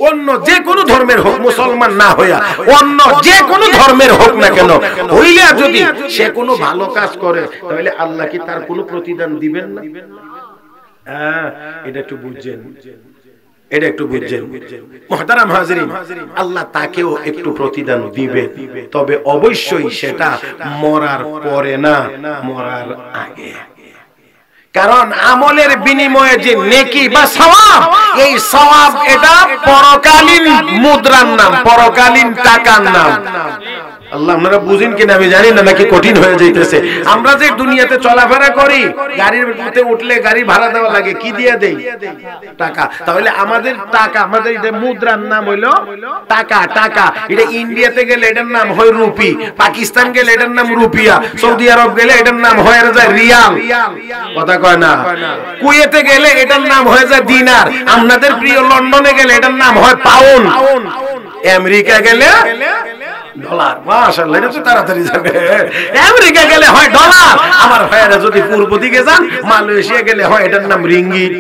অন্য যে কোনো ধর্মের হোক, মুসলমান না হইয়া অন্য যে কোনো ধর্মের হোক না কেন, হইলে যদি সে কোনো ভালো কাজ করে, তাহলে আল্লাহ কি তার কোনো প্রতিদান দিবেন না? এটা একটু বুঝছেন, এটা একটু বুঝছেন মুহতারাম হাজিরিন। আল্লাহ তাকেও একটু প্রতিদান দিবে, তবে অবশ্যই সেটা মরার পরে না, মরার আগে। কারণ আমলের বিনিময়ে যে নেকি বা সওয়াব, এই সওয়াব এটা পরকালীন মুদ্রার নাম, পরকালীন টাকার নাম। আল্লাহ, আপনারা বুঝেন কিনা আমি জানি না, নাকি কঠিন হয়ে যাইতেছে। আমরা যে দুনিয়াতে চলাফেরা করি, গাড়ির মধ্যে উঠলে গাড়ি ভাড়া দেওয়া লাগে, কি দিয়ে দেই? টাকা। তাহলে আমাদের টাকা, আমাদের এটা মুদ্রার নাম হইলো টাকা। টাকা এটা ইন্ডিয়াতে গেলে এটার নাম হয় রুপি, পাকিস্তান গেলে এটার নাম রুপিয়া, সৌদি আরব গেলে এটার নাম হয়ে যায় রিয়াল। কথা কয় না? কুয়েতে গেলে এটার নাম হয়ে যায় দিনার। আপনাদের প্রিয় লন্ডনে গেলে এটার নাম হয় পাউন্ড। আমেরিকা গেলে ডলার। মাশাআল্লাহ, এটা তো তাড়াতাড়ি যাবে। আমেরিকা গেলে হয় ডলার। আমার ভাইরা যদি পূর্ব দিকে যান, মালয়েশিয়া গেলে হয় এটার নাম রিঙ্গিট।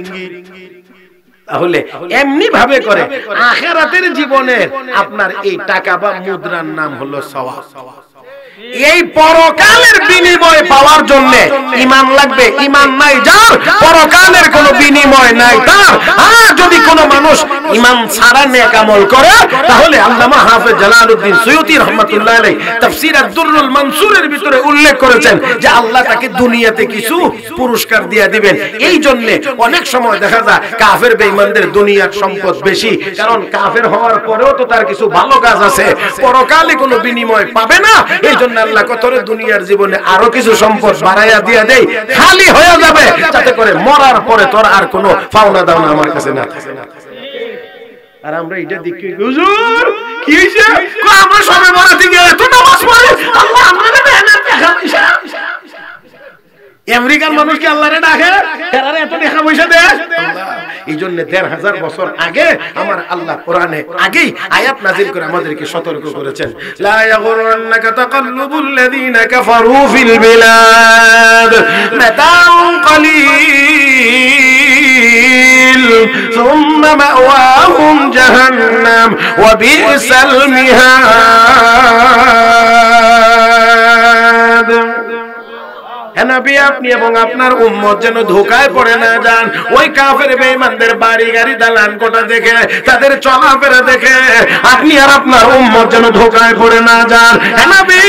তাহলে এমনি ভাবে করে আখিরাতের জীবনে আপনার এই টাকা বা মুদ্রার নাম হলো সওয়াব। এই পরকালের বিনিময় পাওয়ার জন্য ঈমান লাগবে। ঈমান নাই যার, পরকালের কোনো বিনিময় নাই তার। আর যদি কোনো মানুষ ঈমান ছাড়া নেক আমল করে, তাহলে আল্লামা হাফেজ জালালউদ্দিন সুয়ুতী রাহমাতুল্লাহ আলাইহি তাফসীর আদ-দুররুল মানসুরের ভিতরে উল্লেখ করেছেন যে আল্লাহ তাকে দুনিয়াতে কিছু পুরস্কার দিয়ে দিবেন। এই জন্য অনেক সময় দেখা যায় কাফের বেঈমানদের দুনিয়ার সম্পদ বেশি, কারণ কাফের হওয়ার পরেও তো তার কিছু ভালো কাজ আছে, পরকালে কোনো বিনিময় পাবে না। এই জন্য আল্লাহ কতরে দুনিয়ার জীবনে আরো কিছু সম্পদ বাড়াইয়া দিয়ে দেয়, খালি হয়ে যাবে, যাতে করে মরার পরে তোর আর কোনো পাওনা দাওনা আমার কাছে না থাকে। আর আমরা এটা দেখি, হুজুর কি হইছে? আমরা সবে মরা থেকে এত নামাজ পড়ি, আল্লাহ আমাদের মেহনত দেখাইছে। আমেরিকার মানুষ কি আল্লাহরে ডাকে? এরা এত টাকা পয়সা দেয়। এইজন্য ১৫০০ বছর আগে আমার আল্লাহ কোরআনে আগেই আয়াত নাযিল করে আমাদেরকে সতর্ক করেছেন, লা ইয়াগুররান্নাকা তাকাল্লুবুল লাযিনা কাফারু ফিল বিলাদ মাতাউন কালিল সুম্মা মাওয়াহুম জাহান্নাম ওয়া বিসাল মিহাদ। নবী আপনি এবং আপনার উম্মত যেন ধোঁকায় পড়ে না যান ওই কাফের বেঈমানদের বাড়ি গাড়ি দালান কোঠা দেখে, তাদের চলাফেরা দেখে আপনি আর আপনার উম্মত যেন ধোঁকায় পড়ে না যান। নবী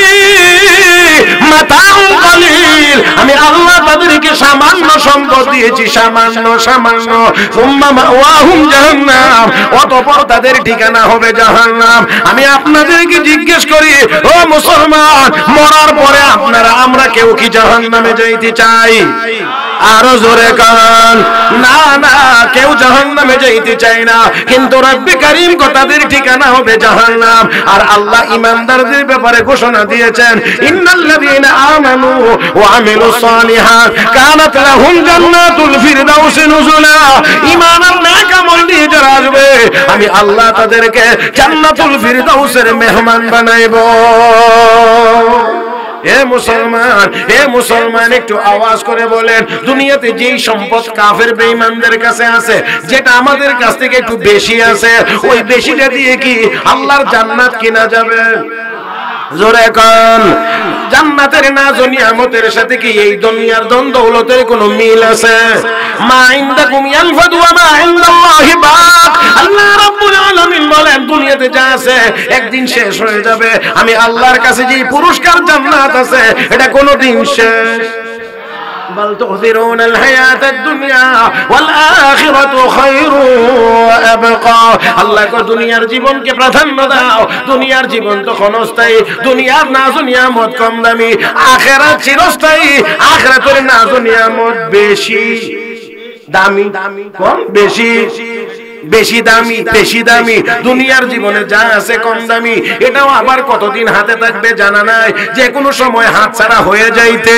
মাতাউন কালিল, আমি আল্লাহ তাদেরকে সামান্য সম্পদ দিয়েছি, সামান্য সামান্য। সুম্মা মাওয়াহুম জাহান্নাম, অতঃপর তাদের ঠিকানা হবে জাহান্নাম। আমি আপনাদেরকে জিজ্ঞেস করি ও মুসলমান, মরার পরে আপনারা আমরা কেউ কি জাহান্নামে যাইতে চাই? আরো জোরে কান, না না, কেউ জাহান্নামে যাইতে চায় না, কিন্তু রব্বে কারীম কো তাদের ঠিকানা হবে জাহান্নাম। আর আল্লাহ ঈমানদারদের ব্যাপারে ঘোষণা দিয়েছেন, ইন্নাল্লাযীনা আমানু ওয়া আমিলুস সালিহাত কানাত লাহুম জান্নাতুল ফিরদাউস নুজুলা। ঈমান আর নেক আমল নিয়ে যারা আসবে আমি আল্লাহ তাদেরকে জান্নাতুল ফিরদাউসের মেহমান বানাইবো। হে মুসলমান, হে মুসলমান, একটু আওয়াজ করে বলেন, দুনিয়াতে যেই সম্পদ কাফের বেঈমানদের কাছে আছে, যেটা আমাদের কাছ থেকে একটু বেশি আছে, ওই বেশিটা দিয়ে কি আল্লাহর জান্নাত কিনা যাবে? জোরে কোন, জান্নাতের নাজ ও নিয়ামতের সাথে কি এই দুনিয়ার ধন দৌলতের কোনো মিল আছে? মা ইনদাকুম ইয়ানফাদু ওয়া মা ইনদাল্লাহি বাক। আল্লাহ রাব্বুল আলামিন বলেন, দুনিয়াতে যা আছে একদিন শেষ হয়ে যাবে, আমি আল্লাহর কাছে যে পুরস্কার জান্নাত আছে এটা কোনোদিন শেষ। বাল তুযিরুনাল হায়াতাদ দুনিয়া ওয়াল আখিরাতু খায়রু ওয়া আবকা। আল্লাহ কো দুনিয়ার জীবনকে প্রাধান্য দাও, দুনিয়ার জীবন তো ক্ষণস্থায়ী, দুনিয়ার নাজ ও নিয়ামত কম দামি, আখিরাত চিরস্থায়ী, আখিরাতের নাজ ও নিয়ামত বেশি দামি, কম বেশি বেশি দামি, বেশি দামি। দুনিয়ার জীবনে যা আছে কম দামি, এটাও আবার কতদিন হাতে থাকবে জানা নাই, যে কোনো সময় হাত ছাড়া হয়ে যাইতে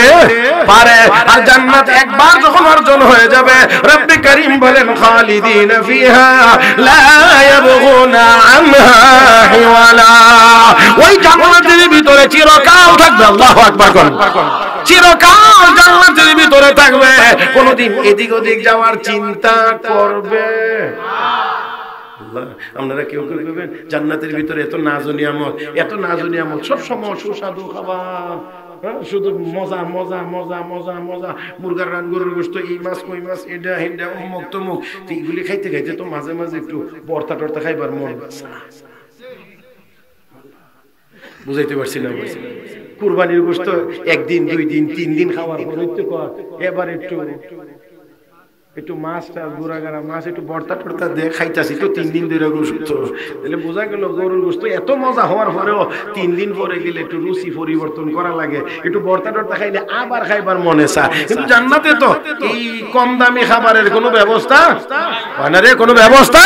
পারে। আর জান্নাত একবার যখন অর্জন হয়ে যাবে, রব্বে কারীম বলেন, খালিদিনা ফিহা লা ইয়াবগুনা আনহা হিওয়ালা। ওই জান্নাতের ভিতরে চিরকাল থাকবে। আল্লাহু আকবার করুন। চিরকাল জান্নাতের ভিতরে থাকবে, কোনদিন এদিক ওদিক যাওয়ার চিন্তা করবে আপনারা কেউ কেউ বলবেন জান্নাতের ভিতরে এত নাজ ও নিয়ামত, এত নাজ ও নিয়ামত, সব সময় সুস্বাদু খাবার, শুধু মজা মজা মজা মজা মজা, মুরগার রান, গরুর গোশত, এই মাছ কই মাছ, এটা হেডা অমুক তমুক, এইগুলি খাইতে খাইতে তো মাঝে মাঝে একটু ভর্তা টর্তা খাইবার মন আছে। বুঝাইতে পারছি না? কুরবানির গোশত একদিন, 2 দিন, 3 দিন খাওয়ার পর এবার একটু মাছটা গুড়াগাড়া মাছ একটু ভর্তা টর্তা দিয়ে খাইতেছি তো 3 দিন ধরে গোশত, তাহলে বোঝা গেল গরুর গোশত এত মজা হওয়ার পরেও 3 দিন পরে গেলে একটু রুচি পরিবর্তন করা লাগে, একটু ভর্তা টর্তা খাইলে আবার খাইবার মনে চায়। কিন্তু জান্নাতে তো এই কম দামি খাবারের কোনো ব্যবস্থা হয় না রে, কোনো ব্যবস্থা।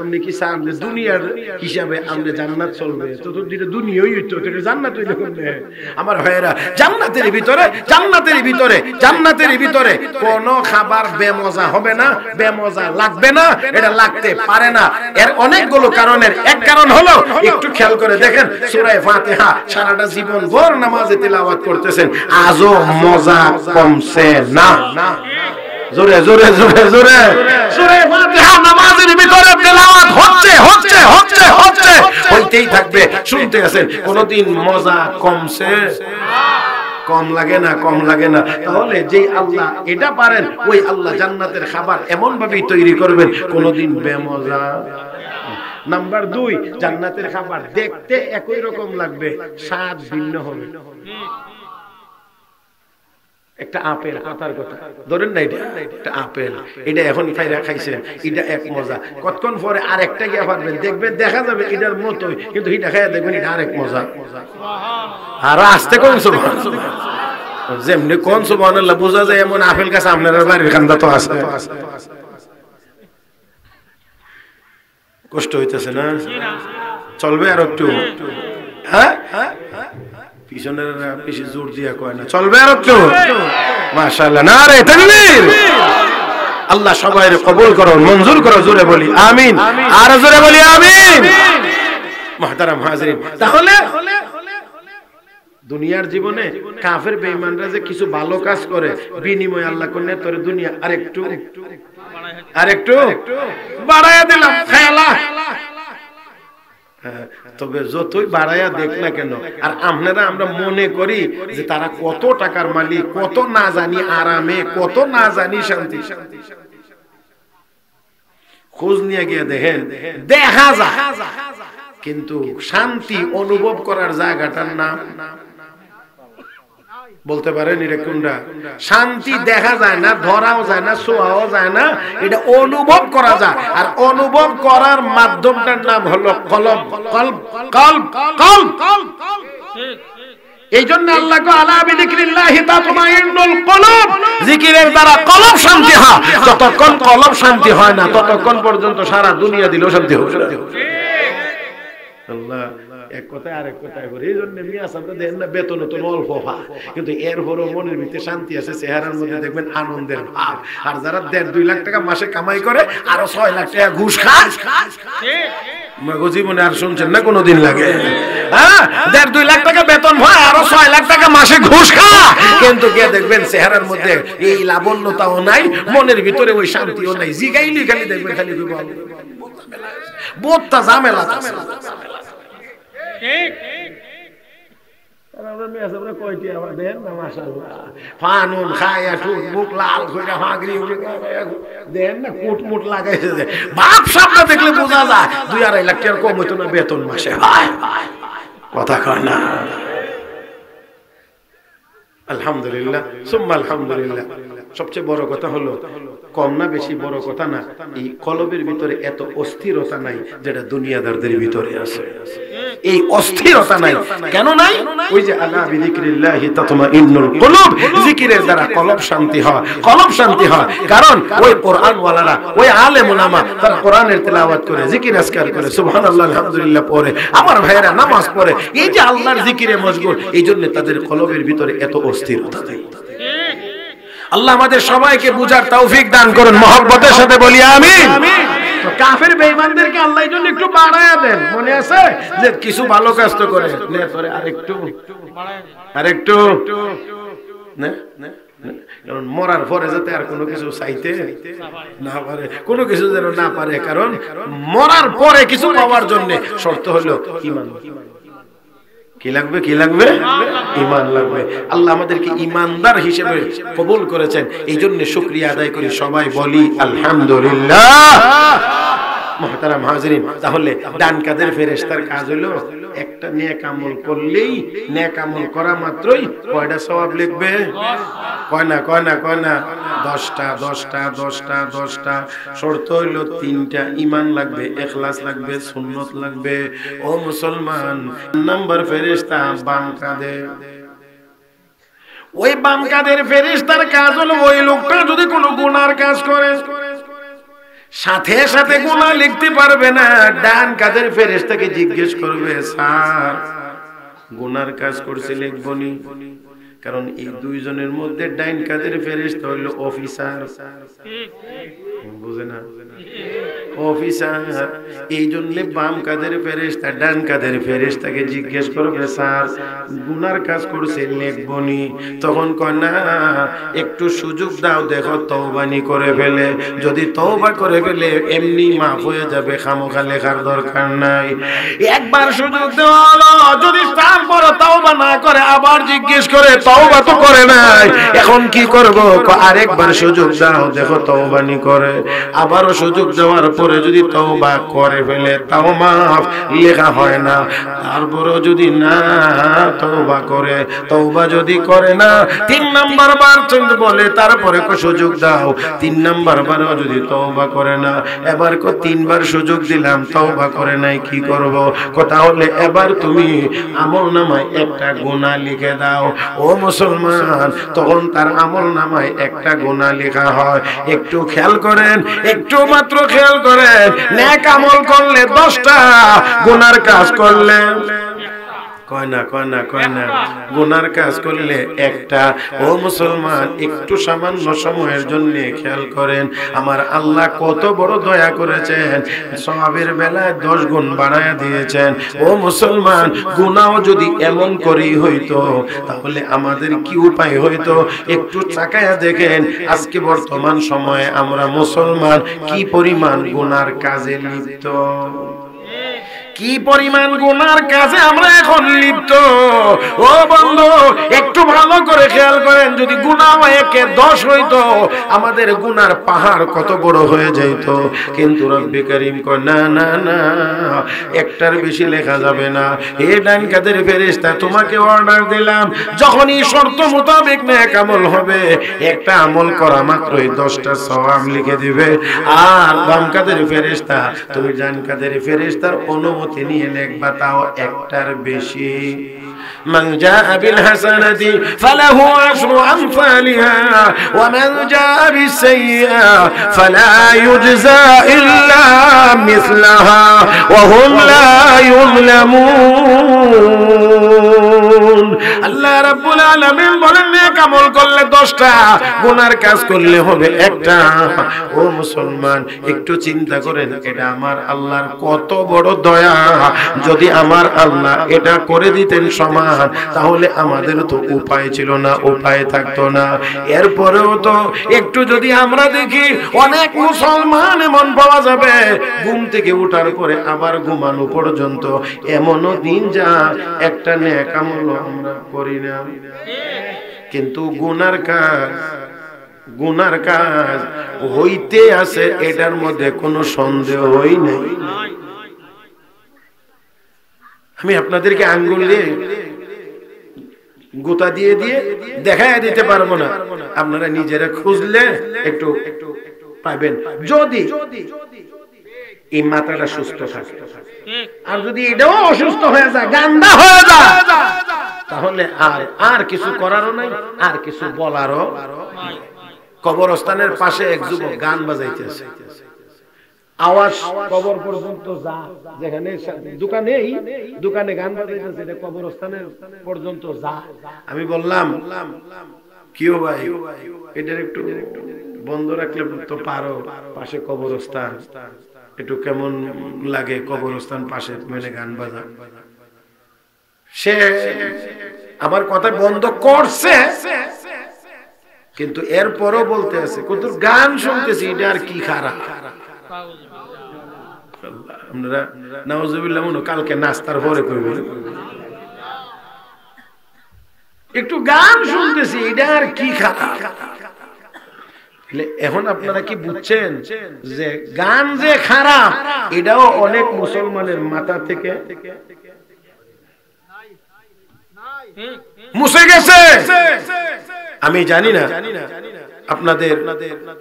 আপনি কি চান যে দুনিয়ার হিসাবে আমরা জান্নাত চলবে? তো দুনিয়াই হইতো, জান্নাত হইলে কোনটা? আমার ভাইয়েরা, জান্নাতের ভিতরে, জান্নাতের ভিতরে, জান্নাতের ভিতরে কোন খাবার বেমজা হবে না, বেমজা লাগবে না, এটা লাগতে পারে না। এর অনেকগুলো কারণের এক কারণ হলো, একটু খেয়াল করে দেখেন, সূরা ফাতিহা সারাটা জীবন ভর নামাজে তিলাওয়াত করতেছেন, আজও মজা কমছে না। জোরে জোরে জোরে জোরে সূরা ফাতিহা নামাজের ভিতরে তেলাওয়াত হচ্ছে হচ্ছে হচ্ছে হচ্ছে, হইতেই থাকবে, শুনতে আছেন, কোনদিন মজা কমছে? কম লাগে না, কম লাগে না। তাহলে যেই আল্লাহ এটা পারেন, ওই আল্লাহ জান্নাতের খাবার এমন ভাবেই তৈরি করবেন কোনদিন বেমজা। নাম্বার 2, জান্নাতের খাবার দেখতে একই রকম লাগবে, স্বাদ ভিন্ন হবে। একটা আপেল, কথার কথা ধরেন না, এটা একটা আপেল, এটা এখন খাইছেন, এটা এক মজা, কতক্ষণ পরে আরেকটা গিয়ে পারবেন, দেখবেন দেখা যাবে এটার মতোই, কিন্তু এটা খাইয়া দেখবেন এটা আরেক মজা। আর আসতে কোন সুবহানাল্লাহ, যেমনি কোন সুবহানাল্লাহ বোঝা যায়, এমন আপেল গাছ আপনার বাড়ির খান্দা তো আছে। কষ্ট হইতেছে না? চলবে আর একটু? হ্যাঁ, পিছনের বেশি জোর দিয়া কয় না, চলবে আর একটু? মাশাআল্লাহ, নারে তাকবীর। আল্লাহ সবাই কবুল করো, মঞ্জুর করো, জোরে বলি আমিন, আর জোরে বলি আমিন। মুহতারাম হাজিরিন, তাহলে দুনিয়ার জীবনে কাফের বেঈমানরা যে কিছু ভালো কাজ করে, বিনিময়ে আল্লাহ কোন তোর দুনিয়া আরেকটু বাড়ায়া দিলাম, খেলা। তবে যতই বাড়ায়া দেখ না কেন, আর আমরা মনে করি যে তারা কত টাকার মালিক, কত না জানি আরামে, কত না জানি শান্তি। খোঁজ নিয়ে গিয়ে দেখেন, দেখা যায় কিন্তু শান্তি অনুভব করার জায়গাটার নাম বলতে পারেন এটা কোনটা? শান্তি দেখা যায় না, ধরাও যায় না, ছোঁয়াও যায় না, এটা অনুভব করা যায়। আর অনুভব করার মাধ্যমটার নাম হলো কলব, কলব, কলব, কলব। এই জন্য আল্লাহ কো আলা বিযিকরিল্লাহি তাতমাইন্নুল কুলুব, জিকিরের দ্বারা কলব শান্তি হয়। যতক্ষণ কলব শান্তি হয় না, ততক্ষণ পর্যন্ত সারা দুনিয়া দিলেও শান্তি হবে না। আল্লাহ এক কথায় আরেক কথায় করে। এই জন্য মিয়া সাহেবরা দেখেন না বেতন তো অল্প পায়, কিন্তু এরপরও মনের ভিতরে শান্তি আছে, চেহারার মধ্যে দেখবেন আনন্দের ভাব। আর যারা 1.5-2 লাখ টাকা মাসে কামাই করে, আরো 6 লাখ টাকা ঘুষ খায়, জীবনে আর শুনছেন না কোনোদিন লাগে? হ্যাঁ, 1.5-2 লাখ টাকা বেতন হয়, আরো 6 লাখ টাকা মাসে ঘুষ খায়, কিন্তু কে দেখবেন চেহারার মধ্যে এই লাবণ্যতাও নাই, মনের ভিতরে ওই শান্তিও নাই। জিগাইলি খালি দেখবেন খালি বোধটা ঝামেলা। দেখলে বোঝা যায় 2-2.5 লাখ টাকার কম হইতো না বেতন মাসে। কথা কয় না? আলহামদুলিল্লাহ, সুম্মা আলহামদুলিল্লাহ। সবচেয়ে বড় কথা হলো, কম না বেশি বড় কথা না, এই কলবের ভিতরে এত অস্থিরতা নাই যেটা দুনিয়াদারদের ভিতরে আছে। এই অস্থিরতা নাই। কেন নাই? ওই যে আলা বিযিকরিল্লাহি তাতমাইন্নুল কুলুব, জিকিরের দ্বারা কলব শান্তি হয়, কলব শান্তি হয়। কারণ ওই কোরআন ওয়ালারা, ওই আলেম উলামা, তারা কোরআনের তেলাওয়াত করে, জিকির আজকার করে, সুবহানাল্লাহ আলহামদুলিল্লাহ পড়ে, আমার ভাইয়েরা নামাজ পড়ে, এই যে আল্লাহর জিকিরে মশগুল, এই জন্য তাদের কলবের ভিতরে এত অস্থিরতা নেই। আল্লাহ আমাদের সবাইকে বুঝার তৌফিক দান করুন, মহব্বতের সাথে বলি আমিন। কাফের বেঈমানদেরকে আল্লাহ এই জন্য একটু বাড়ায়া দেন। মনে আছে যে কিছু ভালো কাজ তো করে, আরেকটু কারণ মরার পরে যাতে আর কোনো কিছু চাইতে না পারে, কোনো কিছু যেন না পারে। কারণ মরার পরে কিছু পাওয়ার জন্য শর্ত হলো ঈমান। কি লাগবে? কি লাগবে? ঈমান লাগবে। আল্লাহ আমাদেরকে ঈমানদার হিসেবে কবুল করেছেন, এই জন্য শুকরিয়া আদায় করি, সবাই বলি আলহামদুলিল্লাহ। মুহতারাম হাজিরিন, তাহলে ডান কাদের ফেরেশতার কাজ হলো একটা নেক আমল করলেই, নেক আমল করা মাত্রই কয়টা সওয়াব লিখবে? কয় না 10টা। শর্ত হইল 3টা, ঈমান লাগবে, ইখলাস লাগবে, সুন্নাত লাগবে। ও মুসলমান, নাম্বার ফেরেশতা বাম কাঁধে। ওই বাম কাঁধের ফেরেশতার কাজ হলো ওই লোকটা যদি কোনো গুনার কাজ করে, সাথে সাথে গুনাহ লিখতে পারবে না, ডান কাঁধের ফেরেশতাকে জিজ্ঞেস করবে, স্যার গুনার কাজ করছে লিখবনি? কারণ এই দুইজনের মধ্যে ডান কাঁধের ফেরেশতা হলো অফিসার, বুঝে না? অফিসার। এই জন্য বাম কাঁধের ফেরেশতা ডান কাঁধের ফেরেশতাকে জিজ্ঞেস করবে, স্যার গুনার কাজ করছে লিখবনি? তখন কয় না, একটু সুযোগ দাও, দেখো তওবানি করে ফেলে। যদি তওবা করে ফেলে এমনি মাফ হয়ে যাবে, খামোখা লেখার দরকার নাই। একবার সুযোগ দেওয়া হলো, যদি তারপর তওবা না করে আবার জিজ্ঞেস করে, তওবা তো করে নাই, এখন কি করব? আরেকবার সুযোগ দাও, দেখো তওবানি করে। আবারও সুযোগ দেওয়ার পরে যদি তওবা করে ফেলে, তাও মাফ, লেখা হয় না। তারপরও যদি না তওবা করে, তওবা যদি করে না, 3 নাম্বার বার বলে, তারপরে সুযোগ দাও, 3 নাম্বার বারও যদি তওবা করে না, এবার 3 বার সুযোগ দিলাম, তওবা করে নাই, কি করব? তাহলে এবার তুমি আমলনামায় একটা গুনাহ লিখে দাও। ও মুসলমান, তখন তার আমলনামায় একটা গুনাহ লেখা হয়। একটু খেয়াল করেন, একটু মাত্র খেয়াল করেন, নেক আমল করলে 10টা, গুনার কাজ করলে কয় না গুনার কাজ করলে একটা। ও মুসলমান, একটু সামান্য সময়ের জন্য খেয়াল করেন, আমার আল্লাহ কত বড় দয়া করেছেন, সওয়াবের বেলায় 10 গুণ বাড়ায়া দিয়েছেন। ও মুসলমান, গুনাহও যদি এমন করেই হইতো তাহলে আমাদের কি উপায় হইতো? একটু তাকায়া দেখেন, আজকে বর্তমান সময়ে আমরা মুসলমান কি পরিমাণ গুনার কাজে লিপ্ত, কি পরিমাণ গুনার কাজে আমরা এখন লিপ্ত। ও বন্ধু, একটু ভালো করে খেয়াল করেন, যদি গুনাহ 1 এ 10 হইতো আমাদের গুনার পাহাড় কত বড় হয়ে যাইত। কিন্তু রব্বি করিম কয় না না না, একটার বেশি লেখা যাবে না। এ ডান কাদের ফেরেশতা, তোমাকে অর্ডার দিলাম, যখনই শর্ত মোতাবেক নেক আমল হবে, একটা আমল করা মাত্রই 10টা সওয়াব লিখে দিবে। আর বাম কাদের ফেরেশতা, তুমি ডান কাদের ফেরেশতার অনুমতি নিয়ে লিখবা, তাও একটার বেশি। من جاء بالحسنة فله عشر أمثالها ومن جاء بالسيئة فلا يجزى إلا مثلها وهم لا يظلمون। আল্লাহ রাব্বুল আলামিন বলেন, নেক আমল করলে 10টা, গুনার কাজ করলে হবে একটা। ও মুসলমান, একটু চিন্তা করেন, এটা আমার আল্লাহর কত বড় দয়া। যদি আমার আল্লাহ এটা করে দিতেন সমান, তাহলে আমাদের তো উপায় ছিল না, উপায় থাকতো না। এরপরেও তো একটু যদি আমরা দেখি, অনেক মুসলমান এমন পাওয়া যাবে ঘুম থেকে উঠার পরে আবার ঘুমানো পর্যন্ত এমনও দিন যা একটা নেক আমল আমরা করি না। কিন্তু গুনার কাজ হইতে আছে, এটার মধ্যে কোনো সন্দেহই নেই। আমি আপনাদেরকে আঙ্গুল দিয়ে গোতা দিয়ে দেখায় দিতে পারবো না, আপনারা নিজেরা খুঁজলে একটু পাবেন। যদি এই মাথাটা সুস্থ থাকে, আর যদি এটাও অসুস্থ হয়ে যায়, গান্দা হয়ে যায়, তাহলে আর কিছু করারও নাই, আর কিছু বলারও। কবরস্থানের পাশে এক যুবক গান বাজাইতেছে, আওয়াজ কবর পর্যন্ত যা, যেখানে দোকানে গান বাজাইতেছে, এটা কবরস্থানের পর্যন্ত যা। আমি বললাম, কিও ভাই, এটার একটু বন্ধ রাখলে তো পারো, পাশে কবরস্থান, একটু কেমন লাগে কবরস্থান পাশে মেলে গান বাজা। সে আমার কথা বন্ধ করছে, কিন্তু এরপরও বলতে আছে, কত গান শুনতেছি, এটা আর কি খারাপ। আপনারা নাউজুবিল্লাহ মনে কালকে নাস্তার পরে কইবেন, একটু গান শুনতেছি, এটা আর কি খারাপ। এখন আপনারা কি বুঝছেন যে গান যে খারাপ, এটাও অনেক মুসলমানের মাথা থেকে মুছে গেছে। আমি জানি না আপনাদের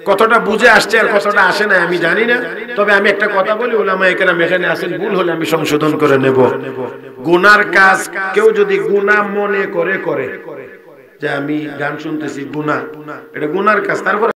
কতটা বুঝে আসছে আর কতটা আসে না, আমি জানি না। তবে আমি একটা কথা বলি, উলামায়ে কেরাম এখানে আছেন, ভুল হলে আমি সংশোধন করে নেব। গুনার কাজ কেউ যদি গুনাহ মনে করে যে আমি গান শুনতেছি গুনাহ, এটা গুনার কাজ, তারপর